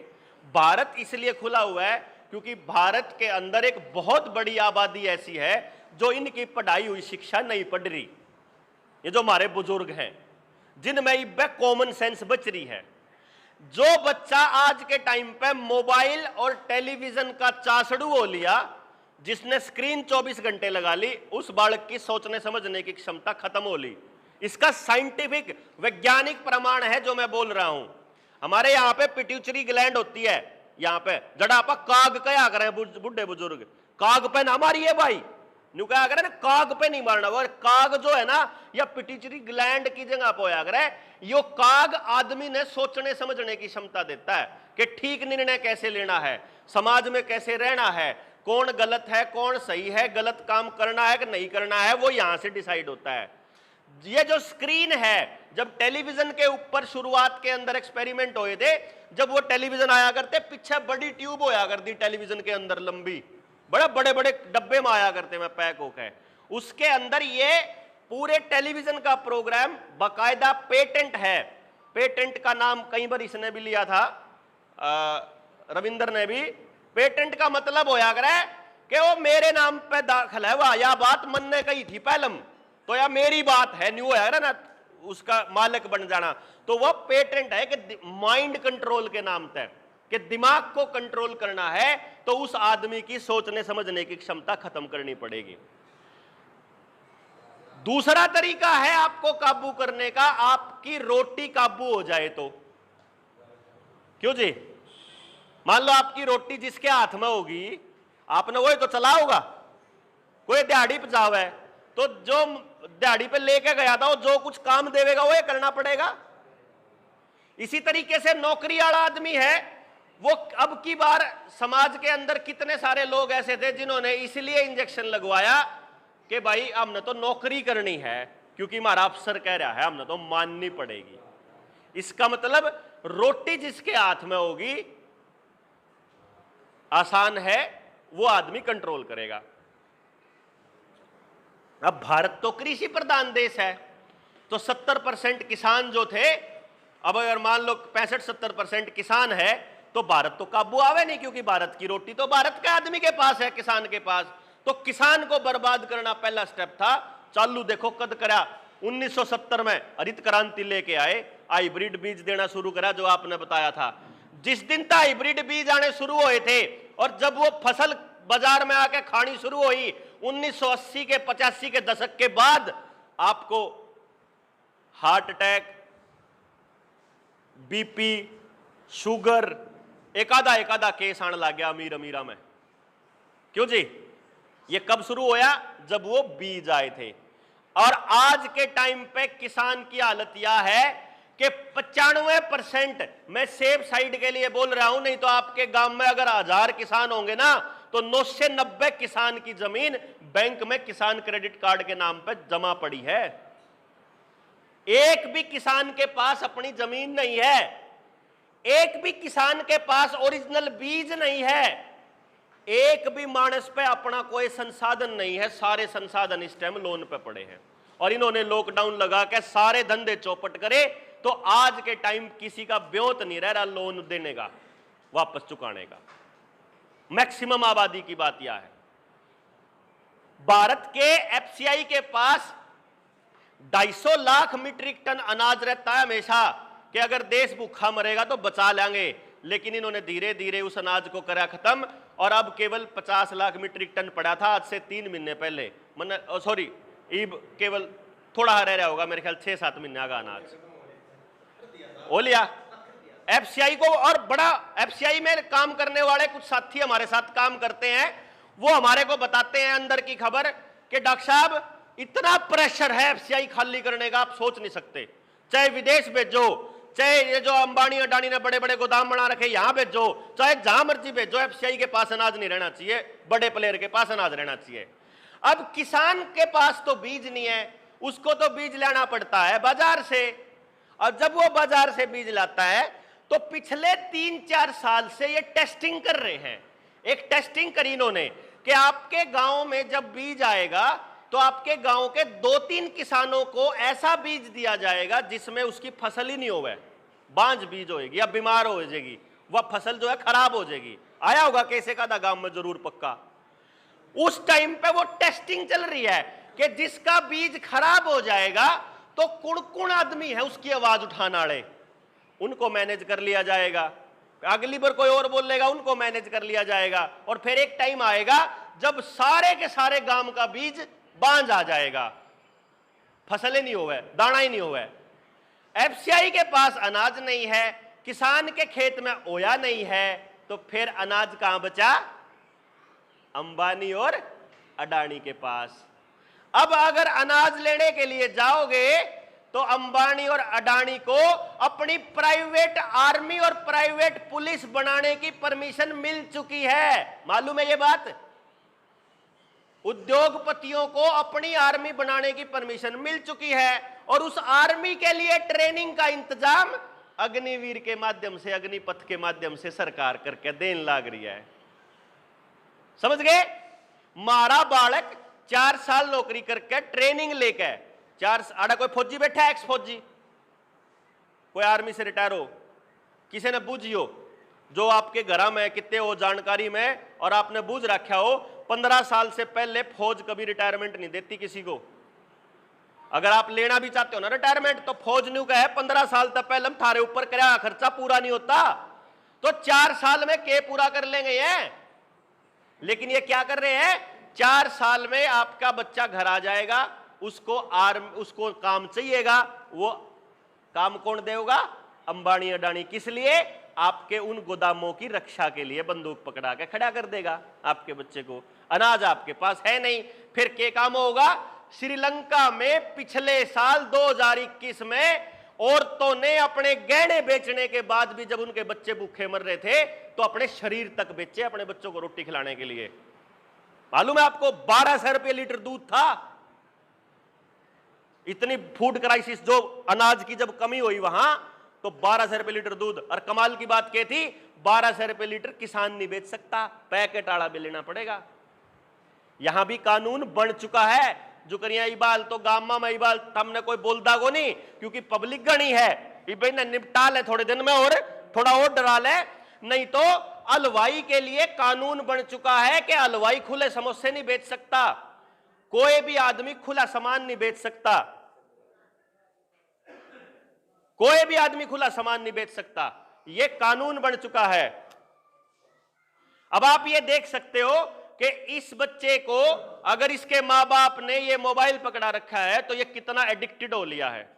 A: भारत इसलिए खुला हुआ है क्योंकि भारत के अंदर एक बहुत बड़ी आबादी ऐसी है जो इनकी पढ़ाई हुई शिक्षा नहीं पढ़ रही। ये जो हमारे बुजुर्ग हैं, जिनमें कॉमन सेंस बच रही है। जो बच्चा आज के टाइम पे मोबाइल और टेलीविजन का चासड़ू हो लिया, जिसने स्क्रीन 24 घंटे लगा ली, उस बालक की सोचने समझने की क्षमता खत्म हो ली। इसका साइंटिफिक वैज्ञानिक प्रमाण है जो मैं बोल रहा हूं। हमारे यहाँ पे पिट्यूटरी ग्लैंड होती है, यहाँ पे जड़ा आपा काग कया करें बुढ़े बुजुर्ग, काग पे ना मारिए भाई, न्यू क्या करें ना, काग पे नहीं मारना। वो काग जो है ना, या पिट्यूटरी ग्लैंड की जगह पे होया करे। यो काग आदमी ने सोचने समझने की क्षमता देता है कि ठीक निर्णय कैसे लेना है, समाज में कैसे रहना है, कौन गलत है कौन सही है, गलत काम करना है कि नहीं करना है, वो यहां से डिसाइड होता है। ये जो स्क्रीन है, जब टेलीविजन के ऊपर शुरुआत के अंदर एक्सपेरिमेंट हुए थे, जब वो टेलीविजन आया करते, पीछे बड़ी ट्यूब होया करती टेलीविजन के अंदर लंबी, बड़े बड़े बड़े डब्बे में आया करते, मैं पैक होकर, उसके अंदर ये पूरे टेलीविजन का प्रोग्राम बाकायदा पेटेंट है। पेटेंट का नाम कई बार इसने भी लिया था, रविंदर ने भी। पेटेंट का मतलब होया करे कि वो मेरे नाम पे दाखिल है, वह या बात मन ने कही थी पहलम, तो या मेरी बात है, न्यू है ना उसका मालिक बन जाना। तो वह पेटेंट है कि माइंड कंट्रोल के नाम तक, कि दिमाग को कंट्रोल करना है तो उस आदमी की सोचने समझने की क्षमता खत्म करनी पड़ेगी। दूसरा तरीका है आपको काबू करने का, आपकी रोटी काबू हो जाए तो। क्यों जी? मान लो आपकी रोटी जिसके हाथ में होगी, आपने वही तो चला होगा। कोई दिहाड़ी पे जाओ है तो जो दिहाड़ी पे लेके गया था वो जो कुछ काम देवेगा वो करना पड़ेगा। इसी तरीके से नौकरी वाला आदमी है, वो अब की बार समाज के अंदर कितने सारे लोग ऐसे थे जिन्होंने इसलिए इंजेक्शन लगवाया कि भाई हमने तो नौकरी करनी है, क्योंकि हमारा अफसर कह रहा है, हमने तो माननी पड़ेगी। इसका मतलब रोटी जिसके हाथ में होगी, आसान है, वो आदमी कंट्रोल करेगा। अब भारत तो कृषि प्रधान देश है, तो 70% किसान जो थे, अब अगर मान लो 65-70% किसान है तो भारत तो काबू आवे नहीं, क्योंकि भारत की रोटी तो भारत के आदमी के पास है, किसान के पास। तो किसान को बर्बाद करना पहला स्टेप था। चालू देखो कद करा, 1970 में हरित क्रांति लेके आए, हाइब्रिड बीज देना शुरू करा, जो आपने बताया था। जिस दिन तक हाइब्रिड बीज आने शुरू हुए थे और जब वो फसल बाजार में आके खानी शुरू हुई 1980 के 85 के दशक के बाद, आपको हार्ट अटैक, बीपी, शुगर, एक आधा केस आने लग गया अमीर अमीरा में। क्यों जी? ये कब शुरू होया? जब वो बीज आए थे। और आज के टाइम पे किसान की हालत यह है कि 95%, मैं सेफ साइड के लिए बोल रहा हूं, नहीं तो आपके गांव में अगर 1000 किसान होंगे ना, तो 9 से 90 किसान की जमीन बैंक में किसान क्रेडिट कार्ड के नाम पे जमा पड़ी है। एक भी किसान के पास अपनी जमीन नहीं है, एक भी किसान के पास ओरिजिनल बीज नहीं है, एक भी मानस पे अपना कोई संसाधन नहीं है। सारे संसाधन इस टाइम लोन पे पड़े हैं, और इन्होंने लॉकडाउन लगा के सारे धंधे चौपट करे, तो आज के टाइम किसी का ब्योत नहीं रह रहा लोन देने का, वापस चुकाने का। मैक्सिमम आबादी की बात यह है। भारत के एफसीआई के पास 250 लाख मीट्रिक टन अनाज रहता है हमेशा, कि अगर देश भूखा मरेगा तो बचा लेंगे, लेकिन इन्होंने धीरे धीरे उस अनाज को करा खत्म, और अब केवल 50 लाख मीट्रिक टन पड़ा था आज से 3 महीने पहले, सॉरी केवल थोड़ा रह रहा होगा, मेरे ख्याल 6-7 महीने का अनाज हो लिया एफसीआई को। और बड़ा एफसीआई में काम करने वाले कुछ साथी हमारे साथ काम करते हैं, वो हमारे को बताते हैं अंदर की खबर कि डॉक्टर साहब इतना प्रेशर है एफसीआई खाली करने का, आप सोच नहीं सकते। चाहे विदेश भेजो, चाहे ये जो अंबानी अडानी ने बड़े बड़े गोदाम बना रखे यहां भेजो, चाहे जहां मर्जी भेजो, एफसीआई के पास अनाज नहीं रहना चाहिए, बड़े प्लेयर के पास अनाज रहना चाहिए। अब किसान के पास तो बीज नहीं है, उसको तो बीज लाना पड़ता है बाजार से, और जब वो बाजार से बीज लाता है तो पिछले 3-4 साल से ये टेस्टिंग कर रहे हैं। एक टेस्टिंग करी इन्होंने कि आपके गांव में जब बीज आएगा तो आपके गांव के 2-3 किसानों को ऐसा बीज दिया जाएगा जिसमें उसकी फसल ही नहीं होवे, बांझ बीज होएगी या बीमार हो जाएगी, वह फसल जो है खराब हो जाएगी। आया होगा कैसे का गांव में जरूर पक्का। उस टाइम पे वो टेस्टिंग चल रही है कि जिसका बीज खराब हो जाएगा तो कुण आदमी है उसकी आवाज उठाने वाले, उनको मैनेज कर लिया जाएगा। अगली बार कोई और बोल लेगा, उनको मैनेज कर लिया जाएगा। और फिर एक टाइम आएगा जब सारे के सारे गांव का बीज बांझ आ जाएगा, फसलें नहीं होवे, दाना ही नहीं होवे। एफसीआई के पास अनाज नहीं है, किसान के खेत में ओया नहीं है, तो फिर अनाज कहां बचा? अंबानी और अडानी के पास। अब अगर अनाज लेने के लिए जाओगे तो अंबानी और अडानी को अपनी प्राइवेट आर्मी और प्राइवेट पुलिस बनाने की परमिशन मिल चुकी है, मालूम है ये बात? उद्योगपतियों को अपनी आर्मी बनाने की परमिशन मिल चुकी है, और उस आर्मी के लिए ट्रेनिंग का इंतजाम अग्निवीर के माध्यम से, अग्निपथ के माध्यम से सरकार करके देने लग रही है। समझ गए? मारा बालक 4 साल नौकरी करके ट्रेनिंग लेके 4 आड़ा कोई फौजी बैठा है, एक्स फौजी, कोई आर्मी से रिटायर हो, किसी ने बूझियो जो आपके घर में कितने हो जानकारी में, और आपने बूझ रखा हो 15 साल से पहले फौज कभी रिटायरमेंट नहीं देती किसी को। अगर आप लेना भी चाहते हो ना रिटायरमेंट, तो फौज न्यू का है 15 साल तक पहले हम थारे ऊपर कराया खर्चा पूरा नहीं होता, तो 4 साल में के पूरा कर लेंगे ये। लेकिन ये क्या कर रहे हैं, 4 साल में आपका बच्चा घर आ जाएगा, उसको काम चाहिएगा, वो काम कौन देगा, अंबानी अडानी। किस लिए, आपके उन गोदामों की रक्षा के लिए बंदूक पकड़ा के खड़ा कर देगा आपके बच्चे को। अनाज आपके पास है नहीं, फिर क्या काम होगा। श्रीलंका में पिछले साल 2021 में औरतों ने अपने गहने बेचने के बाद भी, जब उनके बच्चे भूखे मर रहे थे, तो अपने शरीर तक बेचे अपने बच्चों को रोटी खिलाने के लिए। मालूम है आपको 1200 रुपये लीटर दूध था। इतनी फूड क्राइसिस, जो अनाज की जब कमी हुई वहां, तो 1200 रुपये लीटर दूध। और कमाल की बात क्या थी, 1200 रुपये लीटर किसान नहीं बेच सकता, पैकेट आड़ा भी लेना पड़ेगा। यहां भी कानून बन चुका है। जो करिया इबाल तो गामा में इबाल तमने कोई बोलता को नहीं, क्योंकि पब्लिक गणी है, इबे ने निपटा ले थोड़े दिन में और थोड़ा और डरा ले। नहीं तो हलवाई के लिए कानून बन चुका है कि हलवाई खुले समोसे नहीं बेच सकता, कोई भी आदमी खुला सामान नहीं बेच सकता, कोई भी आदमी खुला सामान नहीं बेच सकता, यह कानून बन चुका है। अब आप ये देख सकते हो कि इस बच्चे को अगर इसके मां बाप ने ये मोबाइल पकड़ा रखा है तो ये कितना एडिक्टेड हो लिया है।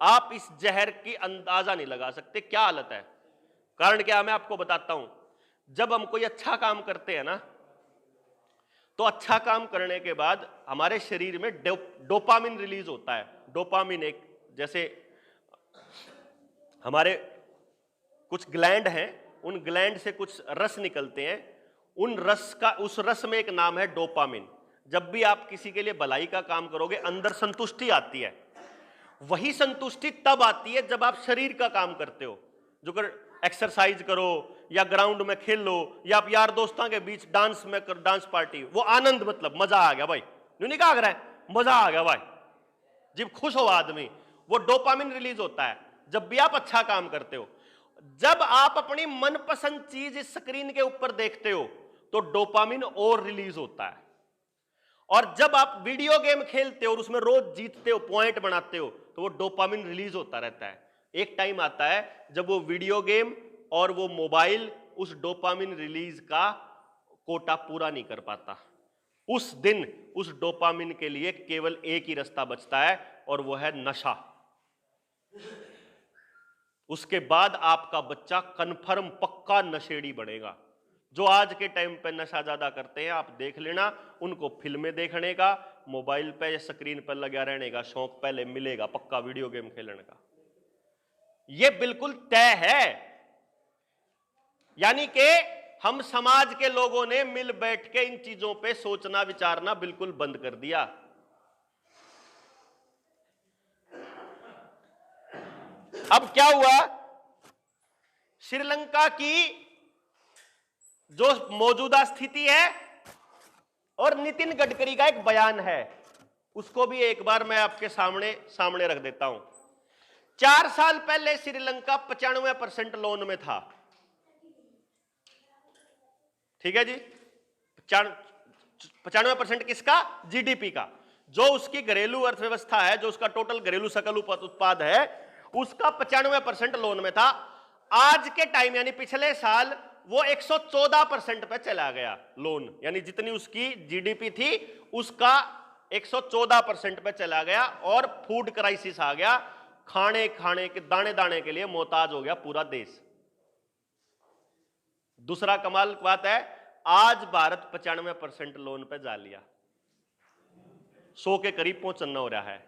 A: आप इस जहर की अंदाजा नहीं लगा सकते क्या हालत है। कारण क्या, मैं आपको बताता हूं। जब हम कोई अच्छा काम करते हैं ना, तो अच्छा काम करने के बाद हमारे शरीर में डोपामिन रिलीज होता है। डोपामिन एक, जैसे हमारे कुछ ग्लैंड हैं, उन ग्लैंड से कुछ रस निकलते हैं, उस रस में एक नाम है डोपामिन। जब भी आप किसी के लिए भलाई का काम करोगे, अंदर संतुष्टि आती है। वही संतुष्टि तब आती है जब आप शरीर का काम करते हो, जो कर एक्सरसाइज करो या ग्राउंड में खेल लो या आप यार दोस्तों के बीच डांस में कर, डांस पार्टी, वो आनंद, मतलब मजा आ गया भाई, नहीं कहा रहा है, मजा आ गया भाई, जब खुश हो आदमी, वो डोपामिन रिलीज होता है जब भी आप अच्छा काम करते हो। जब आप अपनी मनपसंद चीज इस स्क्रीन के ऊपर देखते हो तो डोपामिन और रिलीज होता है। और जब आप वीडियो गेम खेलते हो और उसमें रोज जीतते हो, पॉइंट बनाते हो, तो वो डोपामिन रिलीज होता रहता है। एक टाइम आता है जब वो वीडियो गेम और वो मोबाइल उस डोपामिन रिलीज का कोटा पूरा नहीं कर पाता। उस दिन उस डोपामिन के लिए केवल एक ही रास्ता बचता है, और वो है नशा। उसके बाद आपका बच्चा कन्फर्म पक्का नशेड़ी बनेगा। जो आज के टाइम पे नशा ज्यादा करते हैं, आप देख लेना, उनको फिल्में देखने का, मोबाइल पे या स्क्रीन पर लगा रहने का शौक पहले मिलेगा पक्का, वीडियो गेम खेलने का। यह बिल्कुल तय है। यानी कि हम समाज के लोगों ने मिल बैठ के इन चीजों पे सोचना विचारना बिल्कुल बंद कर दिया। अब क्या हुआ, श्रीलंका की जो मौजूदा स्थिति है और नितिन गडकरी का एक बयान है, उसको भी एक बार मैं आपके सामने रख देता हूं। 4 साल पहले श्रीलंका 95% लोन में था। ठीक है जी, 95% किसका, जीडीपी का, जो उसकी घरेलू अर्थव्यवस्था है, जो उसका टोटल घरेलू सकल उत्पाद है, उसका 95% लोन में था। आज के टाइम यानी पिछले साल वो 114% पे चला गया लोन, यानी जितनी उसकी जीडीपी थी उसका 114% पे चला गया, और फूड क्राइसिस आ गया। खाने के दाने दाने के लिए मोहताज हो गया पूरा देश। दूसरा कमाल बात है, आज भारत 95% लोन पे जा लिया, 100 के करीब पहुंचना हो रहा है।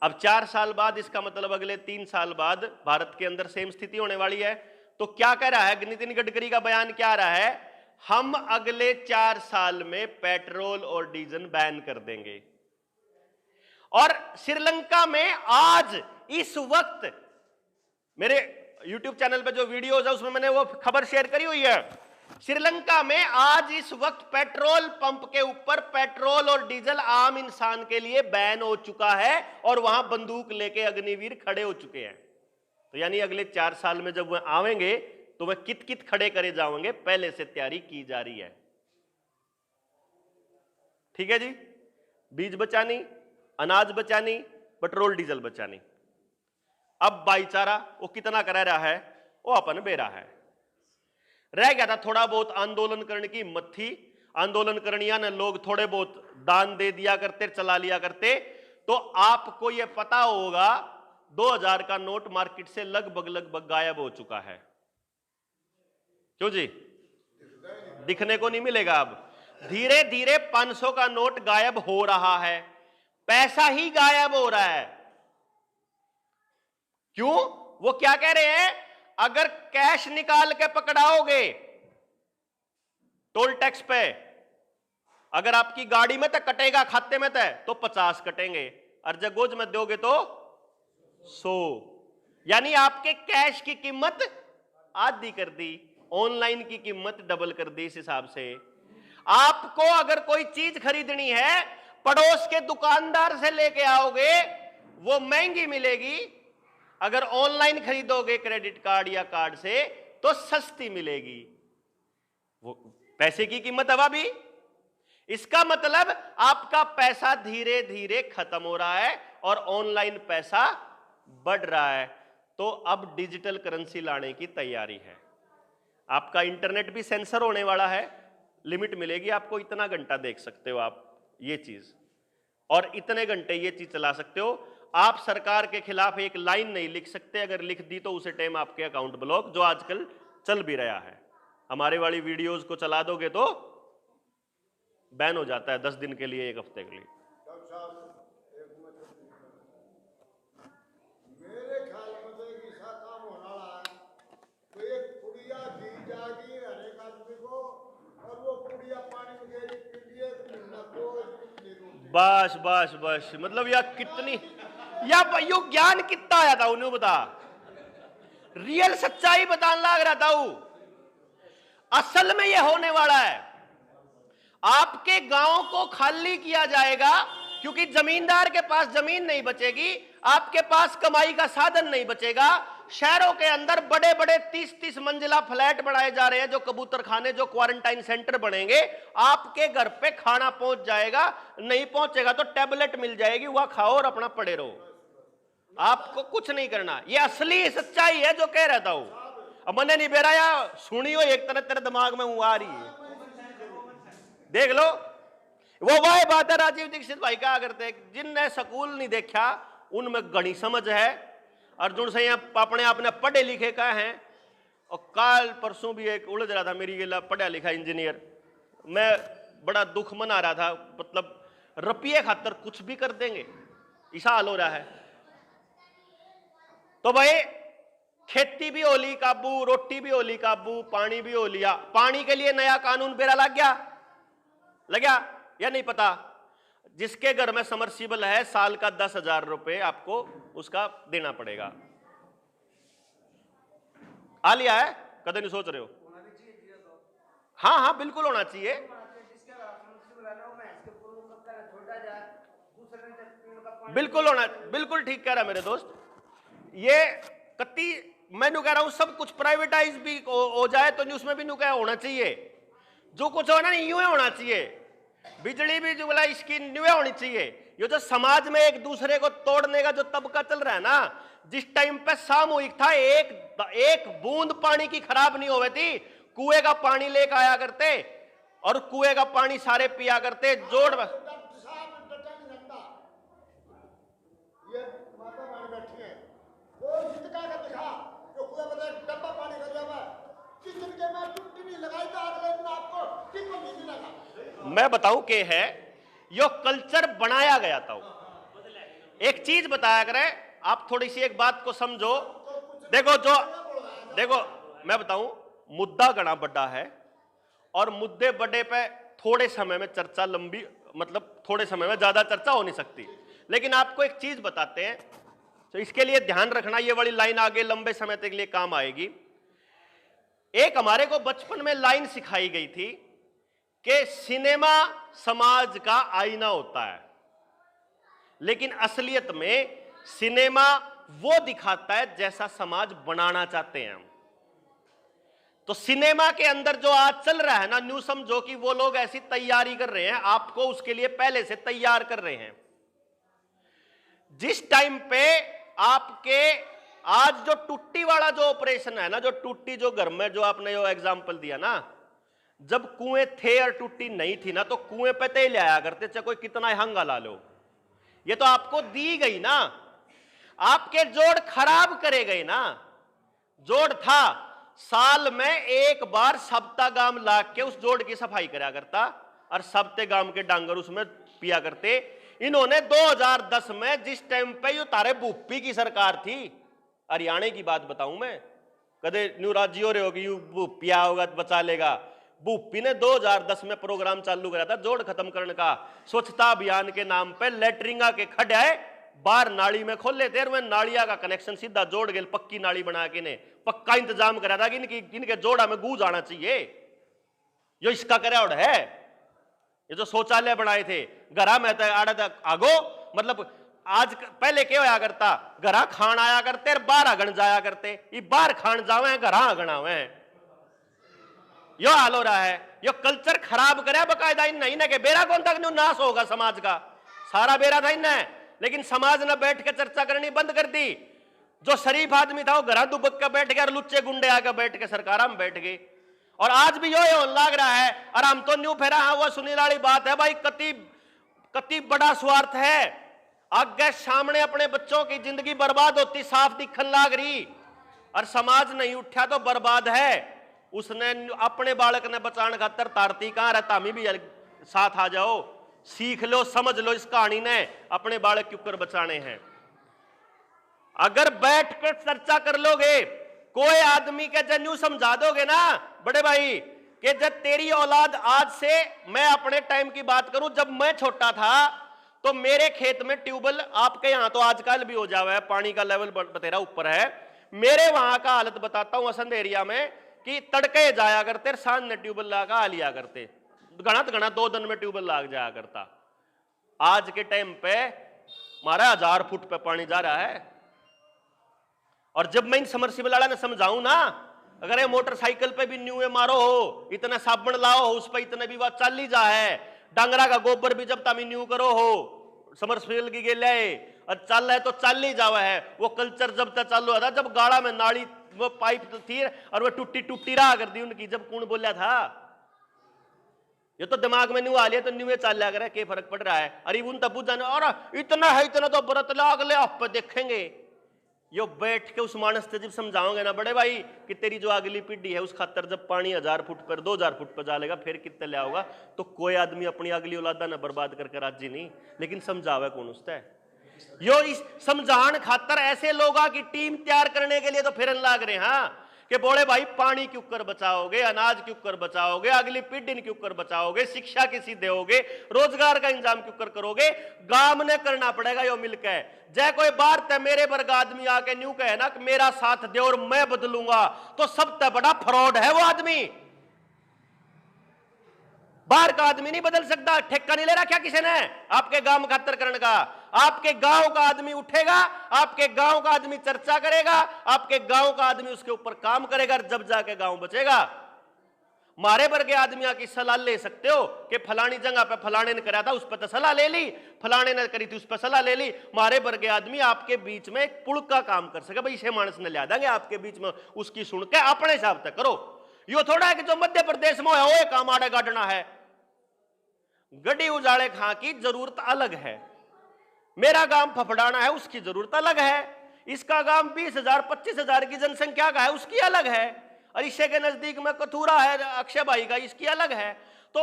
A: अब 4 साल बाद, इसका मतलब अगले 3 साल बाद भारत के अंदर सेम स्थिति होने वाली है। तो क्या कह रहा है नितिन गडकरी का बयान, क्या आ रहा है, हम अगले 4 साल में पेट्रोल और डीजल बैन कर देंगे। और श्रीलंका में आज इस वक्त, मेरे YouTube चैनल पे जो वीडियोस है उसमें मैंने वो खबर शेयर करी हुई है, श्रीलंका में आज इस वक्त पेट्रोल पंप के ऊपर पेट्रोल और डीजल आम इंसान के लिए बैन हो चुका है और वहां बंदूक लेके अग्निवीर खड़े हो चुके हैं। तो यानी अगले 4 साल में जब वह आवेंगे तो वह कित कित खड़े करे जाओगे, पहले से तैयारी की जा रही है। ठीक है जी, बीज बचानी, अनाज बचानी, पेट्रोल डीजल बचानी। अब भाईचारा वो कितना करा रहा है, वो अपन बेरा है। रह गया था थोड़ा बहुत आंदोलन करने की हिम्मत थी, आंदोलन करनिया ने लोग थोड़े बहुत दान दे दिया करते, चला लिया करते। तो आपको यह पता होगा 2000 का नोट मार्केट से लगभग गायब हो चुका है। क्यों जी? दिखने को नहीं मिलेगा। अब धीरे धीरे 500 का नोट गायब हो रहा है, पैसा ही गायब हो रहा है। क्यों? वो क्या कह रहे हैं, अगर कैश निकाल के पकड़ाओगे टोल टैक्स पे, अगर आपकी गाड़ी में तो कटेगा, खाते में तो 50 कटेंगे, और जगोज में दोगे तो 100। यानी आपके कैश की कीमत आधी कर दी, ऑनलाइन की कीमत डबल कर दी। इस हिसाब से आपको अगर कोई चीज खरीदनी है, पड़ोस के दुकानदार से लेके आओगे वो महंगी मिलेगी, अगर ऑनलाइन खरीदोगे क्रेडिट कार्ड या कार्ड से तो सस्ती मिलेगी। वो पैसे की कीमत हवा भी। इसका मतलब आपका पैसा धीरे धीरे खत्म हो रहा है और ऑनलाइन पैसा बढ़ रहा है। तो अब डिजिटल करेंसी लाने की तैयारी है। आपका इंटरनेट भी सेंसर होने वाला है, लिमिट मिलेगी आपको, इतना घंटा देख सकते हो आप ये चीज, और इतने घंटे ये चीज चला सकते हो। आप सरकार के खिलाफ एक लाइन नहीं लिख सकते, अगर लिख दी तो उसे टाइम आपके अकाउंट ब्लॉक, जो आजकल चल भी रहा है। हमारे वाली वीडियोस को चला दोगे तो बैन हो जाता है 10 दिन के लिए, 1 हफ्ते के लिए।
B: मेरे ख्याल में तो एक ऐसा काम होना है, तो एक पुड़िया दी जागी हर एक आदमी को, और वो पुड़िया पानी में गिरी पीलिए
A: बस बस बस, मतलब या कितनी, या भाइयों ज्ञान कितना आया था उन्हें बता, रियल सच्चाई बताने लग रहा था वो। असल में यह होने वाला है, आपके गांव को खाली किया जाएगा क्योंकि जमींदार के पास जमीन नहीं बचेगी, आपके पास कमाई का साधन नहीं बचेगा। शहरों के अंदर बड़े बड़े 30-30 मंजिला फ्लैट बनाए जा रहे हैं, जो कबूतर खाने, जो क्वारंटाइन सेंटर बनेंगे। आपके घर पे खाना पहुंच जाएगा, नहीं पहुंचेगा तो टैबलेट मिल जाएगी, वह खाओ और अपना पड़े रहो, आपको कुछ नहीं करना। यह असली सच्चाई है जो कह रहा था वो। अब मैंने नहीं बेराया, सुनियो एक तरह तेरे दिमाग में आ रही है, देख लो। वो वह बात है राजीव दीक्षित भाई कहा करते, जिनने स्कूल नहीं देखा उनमें गणी समझ है, अर्जुन से अपने आपने पढ़े लिखे का है। और काल परसों भी एक उलझ रहा था मेरी गिला, पढ़ा लिखा इंजीनियर, मैं बड़ा दुख मना रहा था, मतलब रुपये खातर कुछ भी कर देंगे, ऐसा हाल हो रहा है। तो भाई खेती भी हो ली काबू, रोटी भी हो ली काबू, पानी भी हो लिया। पानी के लिए नया कानून बेरा लग गया या नहीं पता? जिसके घर में समर्सिबल है, साल का 10,000 रुपए आपको उसका देना पड़ेगा। आ लिया है, कदम नहीं सोच रहे हो? हाँ हाँ बिल्कुल होना चाहिए। बिल्कुल होना, बिल्कुल ठीक कह रहा मेरे दोस्त। ये कत्ती मैं कह रहा हूं, सब कुछ प्राइवेटाइज भी हो जाए तो उसमें भी क्या होना चाहिए, जो कुछ होना नहीं यूं होना चाहिए। बिजली भी जो बोला इसकी न्यू होनी चाहिए। ये जो समाज में एक दूसरे को तोड़ने का जो तबका चल रहा है ना, जिस टाइम पे सामूहिक था, एक बूंद पानी की खराब नहीं होवे थी, कुएं का पानी लेकर आया करते और कुएं का पानी सारे पिया करते। जोड़
B: ये माता बहन बैठी है, वो जितका का दिखा जो कुएं में डब्बा पानी कर जावा, किचन के में टुट्टी नहीं लगाई तो अगले दिन आपको ठीक नहीं लगा।
A: मैं बताऊं के है यो कल्चर बनाया गया था। एक चीज बताया करे, आप थोड़ी सी एक बात को समझो। देखो मैं बताऊं, मुद्दा घना बड़ा है और मुद्दे बड़े पे थोड़े समय में चर्चा लंबी, मतलब थोड़े समय में ज्यादा चर्चा हो नहीं सकती। लेकिन आपको एक चीज बताते हैं, तो इसके लिए ध्यान रखना, ये वाली लाइन आगे लंबे समय तक लिए काम आएगी। एक हमारे को बचपन में लाइन सिखाई गई थी कि सिनेमा समाज का आईना होता है, लेकिन असलियत में सिनेमा वो दिखाता है जैसा समाज बनाना चाहते हैं हम। तो सिनेमा के अंदर जो आज चल रहा है ना, न्यू समझो कि वो लोग ऐसी तैयारी कर रहे हैं, आपको उसके लिए पहले से तैयार कर रहे हैं। जिस टाइम पे आपके आज जो टुट्टी वाला जो ऑपरेशन है ना, जो टुट्टी जो घर में जो आपने जो एग्जांपल दिया ना, जब कुएं थे और टुट्टी नहीं थी ना, तो कुएं पे तेल आया करते, चाहे कोई कितना हंगा ला लो। ये तो आपको दी गई ना, आपके जोड़ खराब करे गए ना। जोड़ था साल में एक बार सप्ताह गांव ला के उस जोड़ की सफाई करा करता, और सप्ते गांव के डांगर उसमें पिया करते। इन्होंने 2010 में जिस टाइम पे ये तारे भूपी की सरकार थी, हरियाणा की बात बताऊं मैं, कदे न्यू राज्य हो रहे हो कि यू भूपिया होगा तो बचा लेगा। भूपी ने 2010 में प्रोग्राम चालू करा था जोड़ खत्म करने का, स्वच्छता अभियान के नाम पे। लेटरिंगा के खड्डे बाहर नाली में खोल लेते, और नालिया का कनेक्शन सीधा जोड़ गए, पक्की नाली बना के ने पक्का इंतजाम करा था कि इनके जोड़ा में गूंज आना चाहिए। यो इसका कराउड है। ये जो शौचालय बनाए थे घरा में आड़ा तक आगो, मतलब आज पहले क्या होया करता, घरा खान आया करते और बाहर अगन जाया करते। ये बाहर खान जावे घरा अगन आवे, यो हाल हो रहा है। यो कल्चर खराब करे बकायदा इन नहीं ना के बेरा कौन तक न्यू नाश होगा समाज का, सारा बेरा था इन्हें। लेकिन समाज ने बैठ के चर्चा करनी बंद कर दी। जो शरीफ आदमी था वो घरा दुबक के बैठ गया, और लुच्चे गुंडे आके बैठ के सरकार में बैठ गए। और आज भी यो लाग रहा है, और हम तो न्यू फेरा। हाँ, वो सुनी वाली बात है भाई, कति बड़ा स्वार्थ है। आगे सामने अपने बच्चों की जिंदगी बर्बाद होती साफ दिखन लाग रही, और समाज नहीं उठा तो बर्बाद है। उसने अपने बालक ने बचाने खातर तारती कहां रहता, हमें भी साथ आ जाओ, सीख लो, समझ लो इस कहानी ने अपने बालक के ऊपर बचाने हैं। अगर बैठ कर चर्चा कर लोगे, कोई आदमी के जन्यू समझा दोगे ना बड़े भाई कि जब तेरी औलाद आज से, मैं अपने टाइम की बात करूं, जब मैं छोटा था तो मेरे खेत में ट्यूबवेल, आपके यहां तो आजकल भी हो जावा है, पानी का लेवल बतेरा ऊपर है। मेरे वहां का हालत बताता हूं, असंध एरिया में, कि तड़के जाया करते, सांझ ने ट्यूबवेल लगा लिया करते, घना 2 दिन में ट्यूबवेल लाग जाया करता। आज के टाइम पे हमारा 1000 फुट पे पानी जा रहा है। और जब मैं इन समरसीबल वाला ने समझाऊं ना, अगर ये मोटरसाइकिल पे भी न्यूए मारो हो, इतना साबुन लाओ हो, उस पर इतने भी बात चल ही जा है, डांगरा का गोबर भी जब तमी न्यू करो हो, समरसीबल की गेले और चल है तो चल ही जावा है। वो कल्चर जब तक चालू था, जब गाड़ा में नाली वो पाइप थी और वो टूटी रहा कर दी उनकी, जब कौन बोला था। ये तो दिमाग में न्यू आ लिया तो न्यू चल लिया करे, क्या फर्क पड़ रहा है। अरे उन तब जाने, और इतना है, इतना तो व्रत लाग ले आप देखेंगे। यो बैठ के उस मानस से जब समझाओगे ना बड़े भाई कि तेरी जो अगली पीढ़ी है उस खातर जब पानी 1000 फुट पर 2000 फुट पर जालेगा, फिर कितने ले आओगा, तो कोई आदमी अपनी अगली औलादा ना बर्बाद करके राजी नहीं। लेकिन समझावे कौन उससे, यो इस समझान खातर ऐसे लोगों की टीम तैयार करने के लिए तो फिर लाग रहे। हाँ कि बोले भाई पानी क्यों कर बचाओगे, अनाज क्यों कर बचाओगे, अगली पीढ़ी क्यों कर बचाओगे, शिक्षा किसी दोगे, रोजगार का इंतजाम क्यों कर करोगे, गांव ने करना पड़ेगा यो मिलकर। जय कोई बार ते मेरे वर्ग आदमी आके न्यू कहे ना कि मेरा साथ दे और मैं बदलूंगा, तो सबसे बड़ा फ्रॉड है वो आदमी। बाहर का आदमी नहीं बदल सकता, ठेका नहीं ले रखा किसी ने आपके गांव में खातर करने का। आपके गांव का आदमी उठेगा, आपके गांव का आदमी चर्चा करेगा, आपके गांव का आदमी उसके ऊपर काम करेगा, जब जाके गांव बचेगा। मारे वर्ग आदमियों की सलाह ले सकते हो कि फलानी जगह पे फलाने ने करा था, उस पर तो सलाह ले ली, फलाने ने करी थी उस पर सलाह ले ली। मारे वर्ग आदमी आपके बीच में एक पुल का काम कर सके, भाई इसे मानस ने ला देंगे आपके बीच में, उसकी सुन के अपने हिसाब से करो। यो थोड़ा है कि जो मध्य प्रदेश में है वो काम आड़े गाड़ना है। गड्डी उजाड़े खां की जरूरत अलग है, मेरा गांव फफड़ाना है उसकी जरूरत अलग है, इसका गांव 20,000 25,000 की जनसंख्या का है उसकी अलग है, और इसे के नजदीक में कथूरा है अक्षय भाई का, इसकी अलग है। तो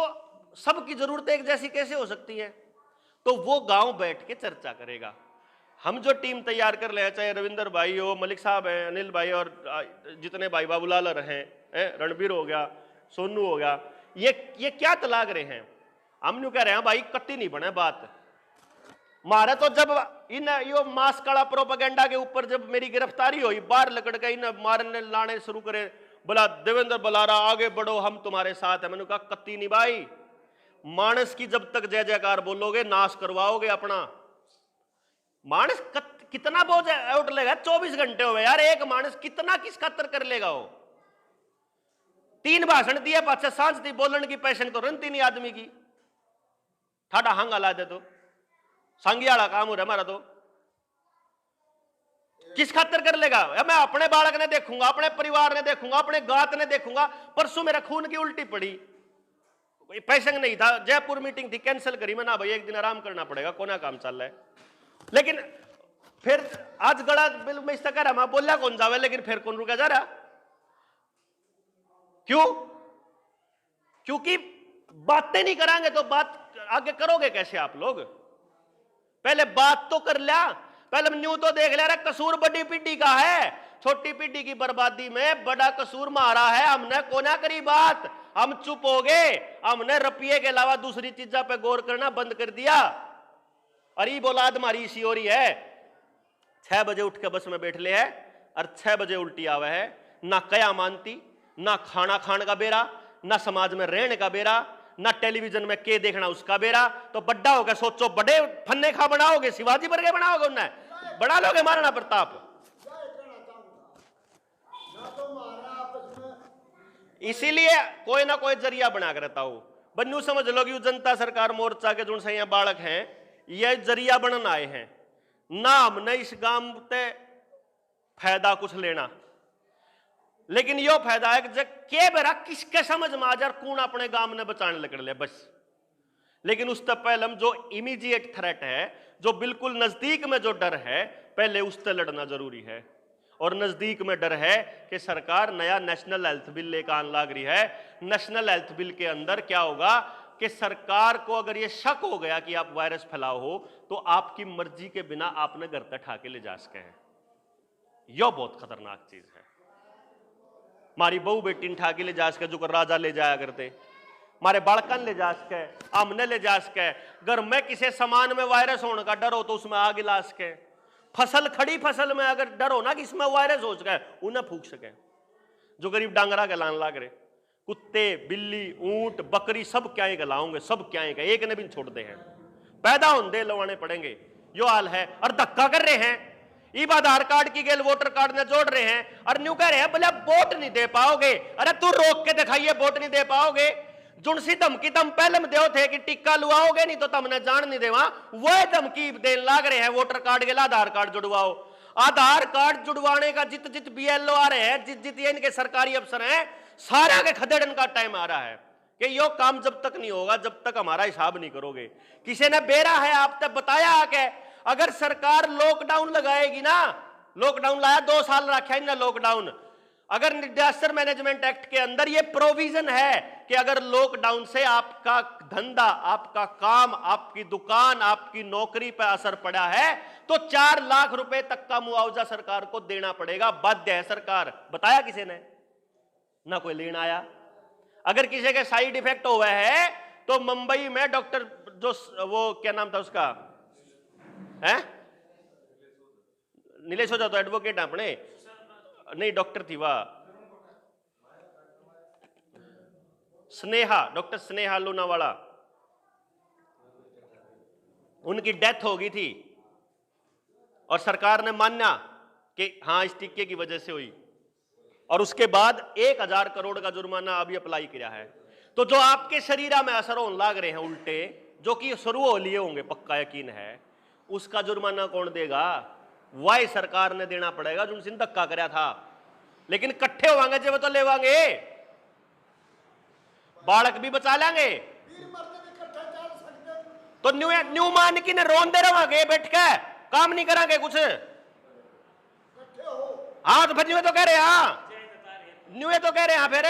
A: सबकी जरूरत एक जैसी कैसे हो सकती है? तो वो गांव बैठ के चर्चा करेगा। हम जो टीम तैयार कर रहे हैं, चाहे रविंदर भाई हो, मलिक साहब हैं, अनिल भाई, और जितने भाई बाबूलाल हैं, रणबीर हो गया, सोनू हो गया, ये क्या तलाक रहे हैं? हम यूं कह रहे हैं भाई कत्ती नहीं बने बात। मारे तो जब इन यो मास काला प्रोपेगेंडा के ऊपर जब मेरी गिरफ्तारी हुई, बाहर लकड़ के इन मारने लाने शुरू करे, बोला देवेंद्र बुला रहा, आगे बढ़ो, हम तुम्हारे साथ है। मैंने कहा कत्ती नहीं भाई, मानस की जब तक जय जयकार बोलोगे नाश करवाओगे अपना। मानस कितना बोझ उठ लेगा? 24 घंटे हो गए यार, एक मानस कितना किस खातर कर लेगा वो? 3 भाषण दिए, पाछे सांझ दी बोलन की पैशन तो रनती नहीं आदमी की। ठाडा हंगा ला दे तो सांगी वाला काम हो रहा हमारा। तो किस खातर कर लेगा? मैं अपने बालक ने देखूंगा, अपने परिवार ने देखूंगा, अपने गात ने देखूंगा। परसों मेरा खून की उल्टी पड़ी, कोई पैसे नहीं था, जयपुर मीटिंग थी, कैंसिल करी मैं ना भाई, एक दिन आराम करना पड़ेगा, कोना काम चल रहा है। लेकिन फिर आज गड़ा बिल में इसका कह रहा, मैं बोलिया कौन जावे, लेकिन फिर कौन रुका जा रहा? क्यों? क्योंकि बातें नहीं करांगे तो बात आगे करोगे कैसे आप लोग? पहले बात तो कर लिया, पहले न्यू तो देख लिया, कसूर बड़ी पीढ़ी का है, छोटी पीढ़ी की बर्बादी में बड़ा कसूर मारा है। हमने कोना करी बात, हम चुप हो गए, हमने रुपये के अलावा दूसरी चीजों पे गौर करना बंद कर दिया। अरे औलाद हमारी इसी हो रही है, 6 बजे उठ के बस में बैठ ले है और 6 बजे उल्टी आवे है। ना कया मानती, ना खाना खाने का बेरा, ना समाज में रहने का बेरा, ना टेलीविजन में के देखना उसका बेरा। तो बड्डा हो गया, सोचो बड़े फन्ने खा बनाओगे, शिवाजी वर्गे बनाओगे, उन्हें बड़ा लोगे महाराणा प्रताप। इसीलिए कोई ना कोई जरिया बना कर रहता हूं। बन्नू समझ लो कि जनता सरकार मोर्चा के जो सही बालक हैं, ये जरिया बनन आए हैं ना। हमने इस गांव से फायदा कुछ लेना, लेकिन यो फायदा है कि के बेरा किसके समझ में आ जा कौन अपने गांव ने बचाने लग ले बस। लेकिन उससे पहले हम जो इमीडिएट थ्रेट है, जो बिल्कुल नजदीक में जो डर है, पहले उससे लड़ना जरूरी है। और नजदीक में डर है कि सरकार नया नेशनल हेल्थ बिल लेकर आने लग रही है। नेशनल हेल्थ बिल के अंदर क्या होगा कि सरकार को अगर ये शक हो गया कि आप वायरस फैलाओ हो, तो आपकी मर्जी के बिना आपने घर तक ठाके ले जा सके हैं। यह बहुत खतरनाक चीज है। हमारी बहू बेटी ठाके ले जा सके, जो कर राजा ले जाया करते, हमारे बालकन ले जा सके, हमने ले जा सके। घर में किसी सामान में वायरस होने का डर हो तो उसमें आग ला सके। फसल खड़ी फसल में अगर डर हो ना कि इसमें वायरस हो सके, उन्हें फूक सके। जो गरीब डांगरा के लान लाग रहे, कुत्ते बिल्ली ऊंट बकरी सब क्या गलाओगे, सब क्या एक ने भी छोड़ दे हैं, पैदा होंदे लवाने पड़ेंगे। यो हाल है। और धक्का कर रहे हैं, ईब आधार कार्ड की गेल वोटर कार्ड ने जोड़ रहे हैं और न्यू कह रहे हैं बोले वोट नहीं दे पाओगे। अरे तू रोक के दिखाइए, वोट नहीं दे पाओगे। जुनसी धमकी तम पहले में दो थे कि टिक्का लुआओगे नहीं तो तुमने जान नहीं देवा, वह धमकी देने लाग रहे हैं। वोटर कार्ड के लिए आधार कार्ड जुड़वाओ। आधार कार्ड जुड़वाने का जित जित बीएलओ आ रहे हैं, जित जित इनके सरकारी अफसर हैं, सारा के खदेड़न का टाइम आ रहा है कि यो काम जब तक नहीं होगा, जब तक हमारा हिसाब नहीं करोगे। किसी ने बेरा है आप तक बताया कि अगर सरकार लॉकडाउन लगाएगी ना, लॉकडाउन लाया 2 साल रखा है ना लॉकडाउन, अगर डिजास्टर मैनेजमेंट एक्ट के अंदर ये प्रोविजन है कि अगर लॉकडाउन से आपका धंधा, आपका काम, आपकी दुकान, आपकी नौकरी पर असर पड़ा है तो 4 लाख रुपए तक का मुआवजा सरकार को देना पड़ेगा, बाध्य है सरकार। बताया किसी ने? ना कोई लेना आया। अगर किसी के साइड इफेक्ट हुआ है तो मुंबई में डॉक्टर जो वो क्या नाम था उसका है, नीलेश हो जाता एडवोकेट अपने, नहीं डॉक्टर थी वह स्नेहा, डॉक्टर स्नेहा लोनावाला, उनकी डेथ हो गई थी और सरकार ने माना कि हाँ इस टीके की वजह से हुई, और उसके बाद 1000 करोड़ का जुर्माना अभी अप्लाई किया है। तो जो आपके शरीर में असर होने लग रहे हैं उल्टे, जो कि शुरू हो लिए होंगे पक्का यकीन है, उसका जुर्माना कौन देगा? वही सरकार ने देना पड़ेगा जिनसे धक्का कराया था। लेकिन इकट्ठे होंगे जब तो लेवांगे, बालक भी बचा लेंगे तो न्यू मान की ने रोंदे रहोगे बैठ के, काम नहीं करांगे कुछ। हाँ तो फिर तो कह रहे हैं, न्यू तो कह रहे हैं फिर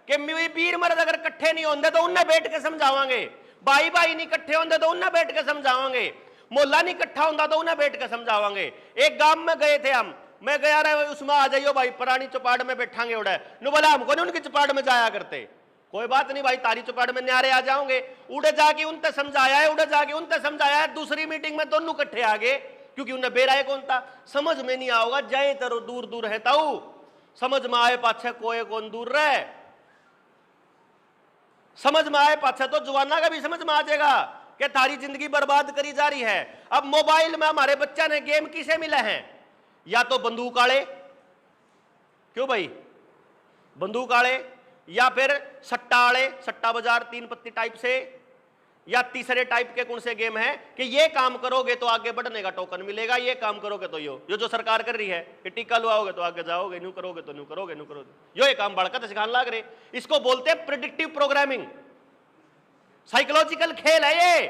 A: कि वीर मर्द अगर इकट्ठे नहीं होंगे तो उन्हें बैठ के समझावांगे, भाई भाई नहीं इकट्ठे होंगे तो उन्हें बैठ के समझावांगे, मोहल्ला नहीं इकट्ठा होता तो उन्हें बैठ के समझावांगे। एक गांव में गए थे हम, मैं गया रहा उसमें आ जाइयो भाई, पुरानी चौपाड़ में बैठांगे उड़े नु बोला हमको नहीं उनकी चौपाड़ में जाया करते। कोई बात नहीं भाई, तारी चौपाड़ में न्यारे आ जाओगे। उड़े जाके उनसे समझाया है, उड़े जाके उनसे समझाया है, दूसरी मीटिंग में दोनों इकट्ठे आ गए क्योंकि उन्हें बेराए कौन था समझ में नहीं आओगा। जाए तरो दूर दूर है ताऊ समझ में आए पाछे कोई कौन दूर रहे, समझ में आए पाछे तो जवाना का भी समझ में आ जाएगा कि थारी जिंदगी बर्बाद करी जा रही है। अब मोबाइल में हमारे बच्चा ने गेम किसे मिले हैं, या तो बंदूक आले, क्यों भाई, बंदूक आले, या फिर सट्टा आले, सट्टा बाजार 3 पत्ती टाइप से, या तीसरे टाइप के कौन से गेम है कि ये काम करोगे तो आगे बढ़ने का टोकन मिलेगा, ये काम करोगे तो यो जो सरकार कर रही है कि टीका लुआओगे तो आगे जाओगे, न्यू करोगे तो न्यू करोगे, न्यू करोगे, यो ये काम बढ़कर सिखाने लग रहे। इसको बोलते हैं प्रिडिक्टिव प्रोग्रामिंग, साइकोलॉजिकल खेल है ये।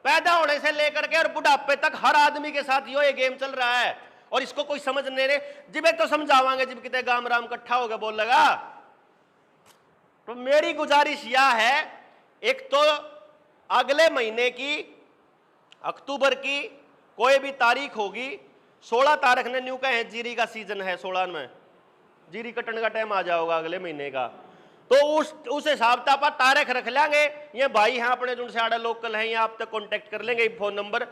A: पैदा होने से लेकर के और बुढ़ापे तक हर आदमी के साथ यो ये गेम चल रहा है, और इसको कोई समझ नहीं रहे। जब एक तो समझावांगे, जब कितने गाम राम इकट्ठा होगा बोल लगा। तो मेरी गुजारिश यह है, एक तो अगले महीने की अक्टूबर की कोई भी तारीख होगी, 16 तारीख ने न्यू कहे जीरी का सीजन है, 16 में जीरी कटने का टाइम आ जाओगा अगले महीने का, तो उस हिसाब से आप तारीख रख लेंगे। ये भाई हैं अपने जुड़ से आड़ा लोकल हैं, या आप तक कांटेक्ट कर लेंगे फोन नंबर,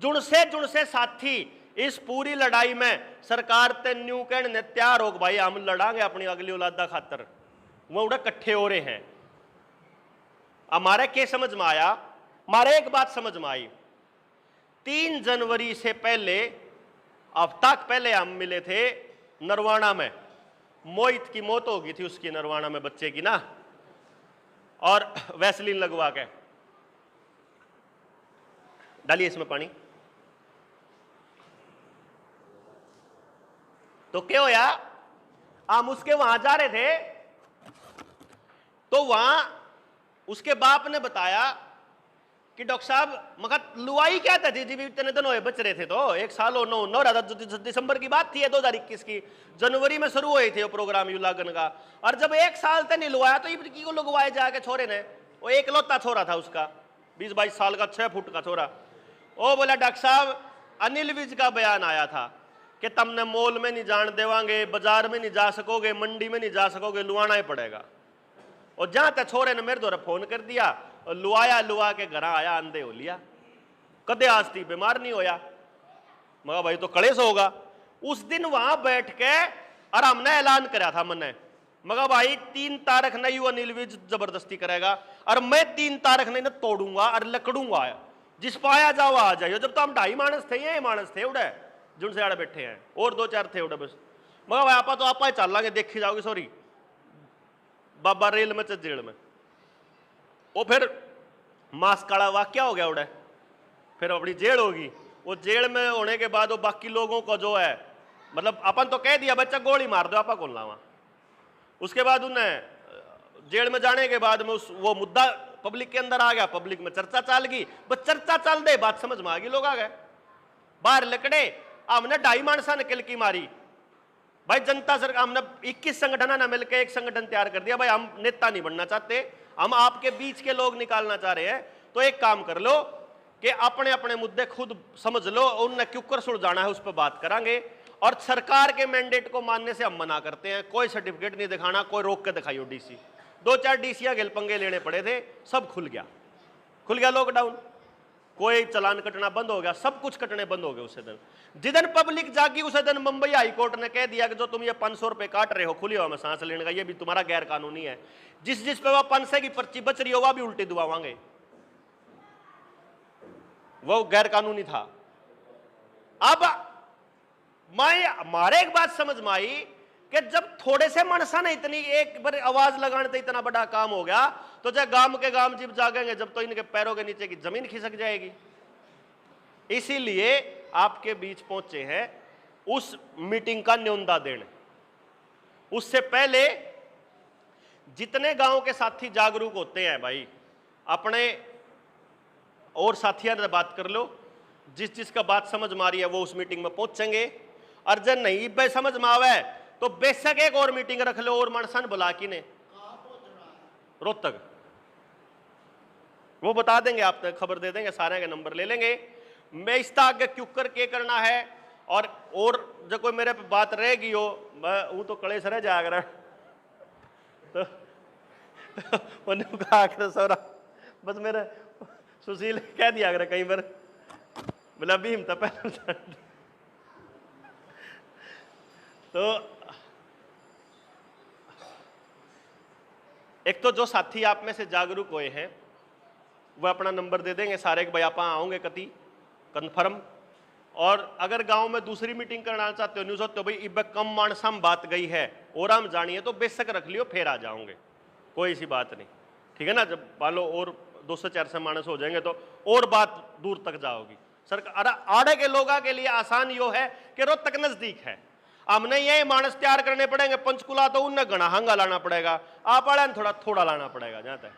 A: जुड़ से साथी इस पूरी लड़ाई में सरकार ते न्यू कहने तैयार हो भाई हम लड़ांगे अपनी अगली औलादा खातर, वो उड़ा इकट्ठे हो रहे हैं। हमारे क्या समझ में आया, हमारे एक बात समझ में आई, 3 जनवरी से पहले, अब तक पहले हम मिले थे नरवाना में, मोहित की मौत हो गई थी उसकी नरवाना में बच्चे की ना, और वैसलीन लगवा के। डालिए इसमें पानी। तो क्या होया, हम उसके वहां जा रहे थे, तो वहां उसके बाप ने बताया कि डॉक्टर साहब मगर लुआई क्या था जी, इतने दिन हुए बच रहे थे, तो 1 साल हो 9 दिसंबर की बात थी 2021 की, जनवरी में शुरू हुए थे वो प्रोग्राम युलागन का, और जब 1 साल तक नहीं लुआया तो इनकी को लगवाए जाके छोरे ने, वो एक लौता छोरा था उसका 20-22 साल का 6 फुट का छोरा। वो बोला डॉक्टर साहब अनिल विज का बयान आया था कि तुमने मॉल में नहीं जान देवांगे, बाजार में नहीं जा सकोगे, मंडी में नहीं जा सकोगे, लुआना ही पड़ेगा। और जहां तक छोरे ने मेरे द्वारा फोन कर दिया, और लुआ के घर आया, अंधे हो लिया, कदे आज थी बीमार नहीं होया। मगर भाई तो कलेश होगा। उस दिन वहां बैठ के और हमने ऐलान करा था मने, मगर भाई 3 तारीख नहीं हुआ अनिल विज जबरदस्ती करेगा, और मैं 3 तारीख नहीं ना तोड़ूंगा और लकड़ूंगा, जिस पाया जाओ आ जाइयो। जब तो हम 2.5 मानस थे, ये मानस थे उड़े जुन से आड़े बैठे हैं, और 2-4 थे उड़े बस। मगर भाई आपा तो आपा ही चल लांगे, देखी जाओगे सॉरी बाबा रेल में जेल में। वो फिर मास काला वाक्या हो गया उड़े, फिर अपनी जेल होगी। वो जेल में होने के बाद वो बाकी लोगों को जो है, मतलब अपन तो कह दिया बच्चा गोली मार दो, आपा कौन लावा। उसके बाद उन्हें जेल में जाने के बाद में वो मुद्दा पब्लिक के अंदर आ गया, पब्लिक में चर्चा चल गई, बस चर्चा चल दे बात समझ में आ गई, लोग आ गए बाहर लकड़े। हमने 2.5 मानसा ने किल की मारी भाई, जनता सरकार हमने 21 संगठन ने मिलकर एक संगठन तैयार कर दिया। भाई हम नेता नहीं बनना चाहते, हम आपके बीच के लोग निकालना चाह रहे हैं, तो एक काम कर लो कि अपने अपने मुद्दे खुद समझ लो, उनने क्यों कर सुलझाना है उस पर बात करांगे। और सरकार के मैंडेट को मानने से हम मना करते हैं, कोई सर्टिफिकेट नहीं दिखाना, कोई रोक के दिखाइयो डीसी। 2-4 डीसीया गेल पंगे लेने पड़े थे, सब खुल गया लॉकडाउन, कोई चलान कटना बंद हो गया, सब कुछ कटने बंद हो गए। उस दिन जिदन पब्लिक जागी, उस दिन मुंबई हाई कोर्ट ने कह दिया कि जो तुम ये 500 रुपए काट रहे हो खुली हवा में सांस लेने का, ये भी तुम्हारा गैर कानूनी है। जिस पे वह 500 की पर्ची बच रही हो वह भी उल्टी दुआवांगे, वो गैर कानूनी था। अब हमारे एक बात समझ में आई कि जब थोड़े से मनसा ने इतनी एक बार आवाज लगाने से इतना बड़ा काम हो गया, तो जब गांव के गांव जब जागेंगे, जब तो इनके पैरों के नीचे की जमीन खिसक जाएगी। इसीलिए आपके बीच पहुंचे हैं उस मीटिंग का न्योंदा देने। उससे पहले जितने गांव के साथी जागरूक होते हैं भाई, अपने और साथियों से बात कर लो, जिसका बात समझ में आ रही है वो उस मीटिंग में पहुंचेंगे। और जब नहीं भाई समझ में आवे तो बेशक एक और मीटिंग रख लो, और मनसन बुला की ने रोहतक, वो बता देंगे, आप तक खबर दे देंगे, सारे के नंबर ले लेंगे। मैं इसका आगे क्यों कर के करना है, और जब कोई मेरे पे बात रहेगी हो, मैं वो तो कड़े सरे जाकर तो कहा कर सौरा बस मेरे सुशील कह दिया कर कई बार, बोला भीम तो पहले तो एक तो जो साथी आप में से जागरूक हुए हैं वह अपना नंबर दे देंगे सारे कि भाई आप आओगे कति कन्फर्म। और अगर गांव में दूसरी मीटिंग करना चाहते हो, न्यूज होते हो भाई इब कम मानस हम बात गई है और हम जानिए, तो बेशक रख लियो, फिर आ जाओगे, कोई सी बात नहीं, ठीक है ना। जब मान लो और 200-400 मानस हो जाएंगे तो और बात दूर तक जाओगी। सरकार आड़े के लोगों के लिए आसान यो है कि रोहतक नजदीक है, हमने ये मानस तैयार करने पड़ेंगे, पंचकुला तो उन्हें घना हंगा लाना पड़ेगा, आप आड़े थोड़ा थोड़ा लाना पड़ेगा जहाँ तक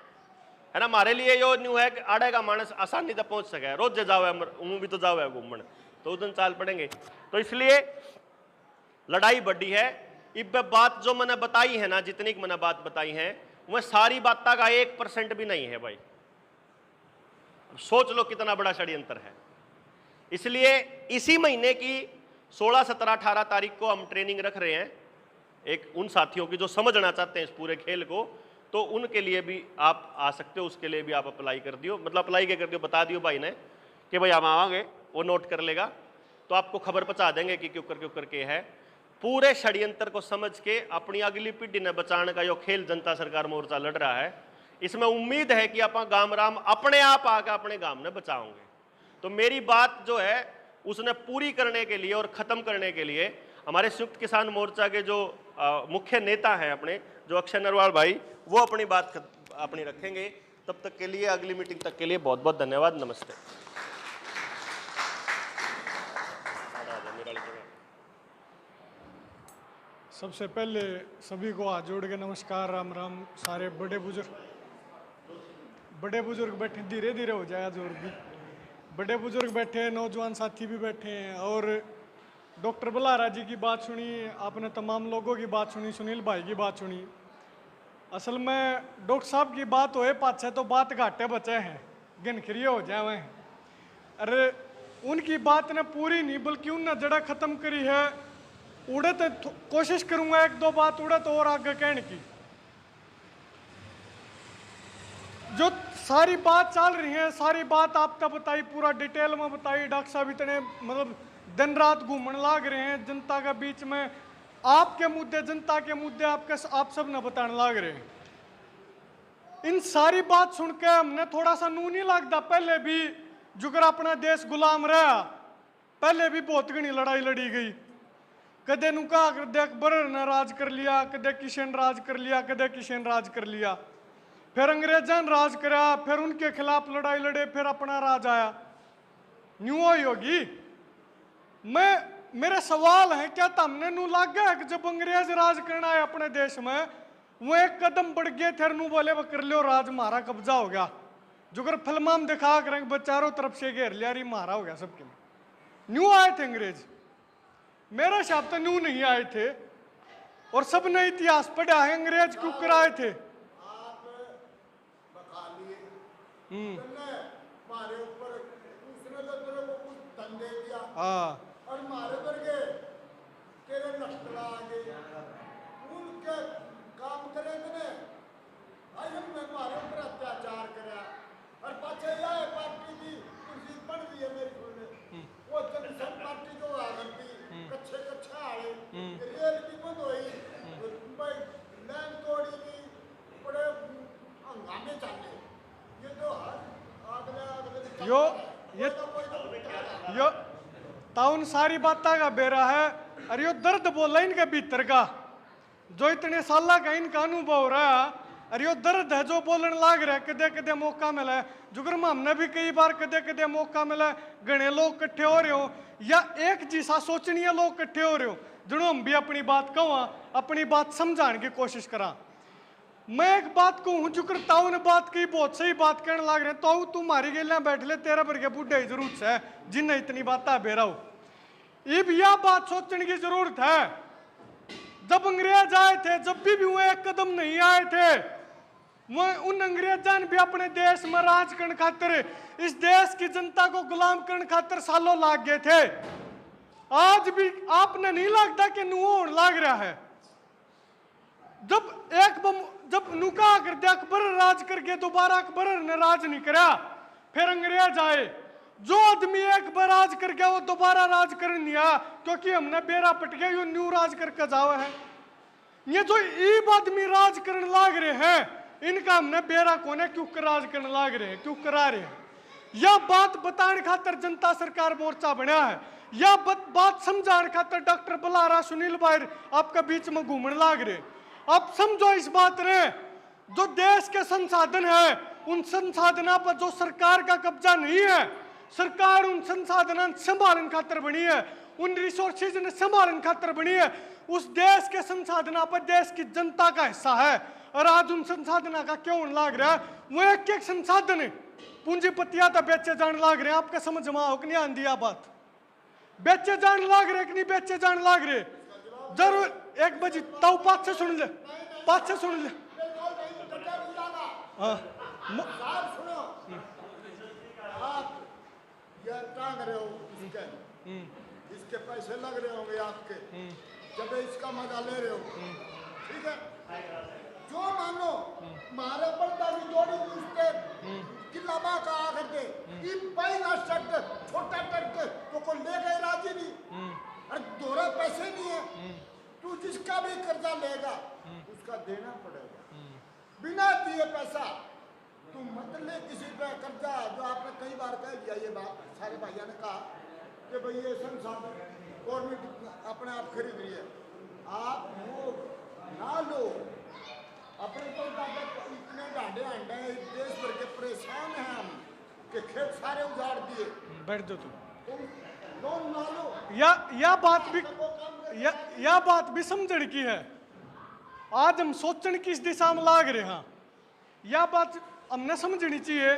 A: है ना। हमारे लिए यो न्यू है कि आड़े का मानस आसानी से पहुंच सके, रोज जाओ है भी तो जाओ है घूमन, तो उस दिन चाल पड़ेंगे। तो इसलिए लड़ाई बढ़ी है। इब बात जो मैंने बताई है ना, जितनी मैंने बात बताई है वह सारी बात का 1% भी नहीं है भाई। सोच लो कितना बड़ा षड्यंत्र है। इसलिए इसी महीने की 16, 17, 18 तारीख को हम ट्रेनिंग रख रहे हैं एक उन साथियों की जो समझना चाहते हैं इस पूरे खेल को, तो उनके लिए भी आप आ सकते हो, उसके लिए भी आप अप्लाई कर दियो, मतलब अप्लाई क्या कर दियो, बता दियो भाई ने कि भाई हम आवांगे, वो नोट कर लेगा, तो आपको खबर पहुंचा देंगे कि क्यों करके है। पूरे षड्यंत्र को समझ के अपनी अगली पीढ़ी ने बचाने का यो खेल जनता सरकार मोर्चा लड़ रहा है। इसमें उम्मीद है कि आप गांव राम अपने आप आकर अपने गांव ने बचाओगे। तो मेरी बात जो है उसने पूरी करने के लिए और ख़त्म करने के लिए हमारे संयुक्त किसान मोर्चा के जो मुख्य नेता हैं अपने, जो अक्षय नरवाल भाई, वो अपनी बात अपनी रखेंगे। तब तक के लिए, अगली मीटिंग तक के लिए बहुत बहुत धन्यवाद। नमस्ते।
C: सबसे पहले सभी को हाथ जोड़ के नमस्कार, राम राम। सारे बड़े बुजुर्ग बैठे, धीरे धीरे हो जाएगा जोर भी। बड़े बुजुर्ग बैठे हैं, नौजवान साथी भी बैठे हैं, और डॉक्टर बल्हारा जी की बात सुनी आपने, तमाम लोगों की बात सुनी, सुनील भाई की बात सुनी। असल में डॉक्टर साहब की बात होए पाछे तो बात घाटे बचे हैं, गिनखिरिये हो जाए हैं। अरे उनकी बात ने पूरी नहीं बल्कि उनने जड़ा ख़त्म करी है। उड़े तो कोशिश करूंगा एक दो बात उड़े तो और आगे कहने की। जो सारी बात चल रही है, सारी बात आपने बताई, पूरा डिटेल में बताई। डॉक्टर साहब इतने मतलब दिन रात घूमने लाग रहे हैं जनता के बीच में, आपके मुद्दे, जनता के मुद्दे आप सब न बताने लाग रहे हैं। इन सारी बात सुन के हमने थोड़ा सा नू नहीं लगता। पहले भी जुगर अपना देश गुलाम रहा, पहले भी बहुत घनी लड़ाई लड़ी गई। कदे नुका कदे अकबर ने राज कर लिया, कदे किशन राज कर लिया, कदे किशन राज कर लिया, फिर अंग्रेजों ने राज करा, फिर उनके खिलाफ लड़ाई लड़े, फिर अपना राज आया। न्यू ही होगी। मेरे सवाल है, क्या तुमने नू लग गया कि जब अंग्रेज राज करना है अपने देश में, वो एक कदम बढ़ गए थे, नू बोले वो कर लो राज, मारा कब्जा हो गया। जो कर फिल्म में दिखा करेंगे चारों तरफ से घेर लिया, रही मारा हो गया सबके। न्यू आए थे अंग्रेज, मेरे हिसाब से न्यू नहीं आए थे, और सबने इतिहास पढ़ा है अंग्रेज क्यों कराए थे।
B: हमारे ऊपर उसने तो तेरे को कुछ धंधे दिया, और मारे करके तेरे नस्ल आगे उनके काम करे थे, में मारे ऊपर अत्याचार करा, और पाछे यह पार्टी की कुर्सी बन गई है मेरी खोलने, वो जनसंघ पार्टी जो आ गई कच्चे आए, रेल की बंद हुई, लैंड तोड़ी की, बड़े हंगामे चाले। ये तो
C: यो ताउन सारी बातें का बेरा है। अरे यो दर्द बोला इनके भीतर का, जो इतने साल का इनका अनुभव रहा। अरे यो दर्द है जो बोलने लाग रहा है। कदे कदे मौका मिला है, जुगरमा हमने भी कई बार कदे कदे मौका मिला है, घने लोग इकट्ठे हो रहे हो या एक जैसा सोचनीय लोग इकट्ठे हो रहे हो, जिन्होंने हम भी अपनी बात कहूँ, अपनी बात समझाने की कोशिश करा। मैं एक बात कहूँ, जुकर ताऊ ने बात की, बहुत सही बात कहने लग रहे, ताऊ तू मारी गेलियां बैठ ले, तेरा भर के बूढ़े की जरूरत है जिन्हें इतनी बात बेरा हो। अब यह बात सोचने की जरूरत है, जब अंग्रेज आए थे, जब भी वो एक कदम नहीं आए थे, वो उन अंग्रेजों ने भी अपने देश में राज करने खातिर, इस देश की जनता को गुलाम करने खातिर सालों लाग गए थे। आज भी आपने नहीं लगता कि नुआ होने लग रहा है। जब नुका कर दिया अकबर राज करके, दोबारा अकबर ने राज नहीं करा, फिर अंग्रेज आए, जो आदमी एक बार राज कर गया वो दोबारा राज कर नहीं आया, क्योंकि हमने बेरा पट गया, यो न्यू राज करके जावा है। ये जो ईब आदमी राज करने लाग रहे हैं, इनका हमने बेरा कोने क्यों राज करने लाग रहे हैं, क्यों करा रहे हैं। यह बात बताने खातर जनता सरकार मोर्चा बना है, यह बात समझाने खातर डॉक्टर बलारा सुनील भाई आपका बीच में घूमने लाग रहे। अब समझो इस बात ने, जो देश के संसाधन है उन संसाधनों पर जो सरकार का कब्जा नहीं है, सरकार उन संसाधनों संभालने खातर बनी है, उन रिसोर्सेज ने संभालने खातर बनी है। उस देश के संसाधनों पर देश की जनता का हिस्सा है, और आज उन संसाधनों का क्यों लाग रहा है। वो एक एक संसाधन है पूंजीपतिया तो बेचे जाने लाग रहे हैं। आपका समझ में आओ कि नहीं आंदी आ बात, बेचे जाने लाग रहे कि नहीं बेचे जाने लाग रहे। जरूर एक बजे ताऊ पाँच से सुन ले, पाँच से सुन ले। हाँ
B: साहब सुनो, आप ये टांग रहे हो इसके पैसे लग रहे होंगे आपके, जब इसका मजा ले रहे हो, ठीक है। जो मानो मारे पड़ता भी जोड़ी उसके किला बा का आकर दे, ये पहला शर्ट छोटा टर्ट तो को ले गए राजी नहीं, अरे दोरा पैसे नहीं है, तू जिसका भी कर्जा लेगा उसका देना पड़ेगा, बिना दिए पैसा तू मत ले किसी पे कर्जा। जो आपने कई बार कह दिया ये बात, सारे भाइयों ने कहा कि भाई ये संसाधन गवर्नमेंट अपने आप खरीद रही है, आप वो ना लो। अपने तो इतने डांडे अंडे देश भर के परेशान हैं हम कि खेत सारे उजाड़ दिए।
C: बैठ दो तुम
B: लोन ना लो।
C: या बात भी समझने की है। आज हम सोचने की इस दिशा में लाग रहे हैं, यह बात हमने समझनी चाहिए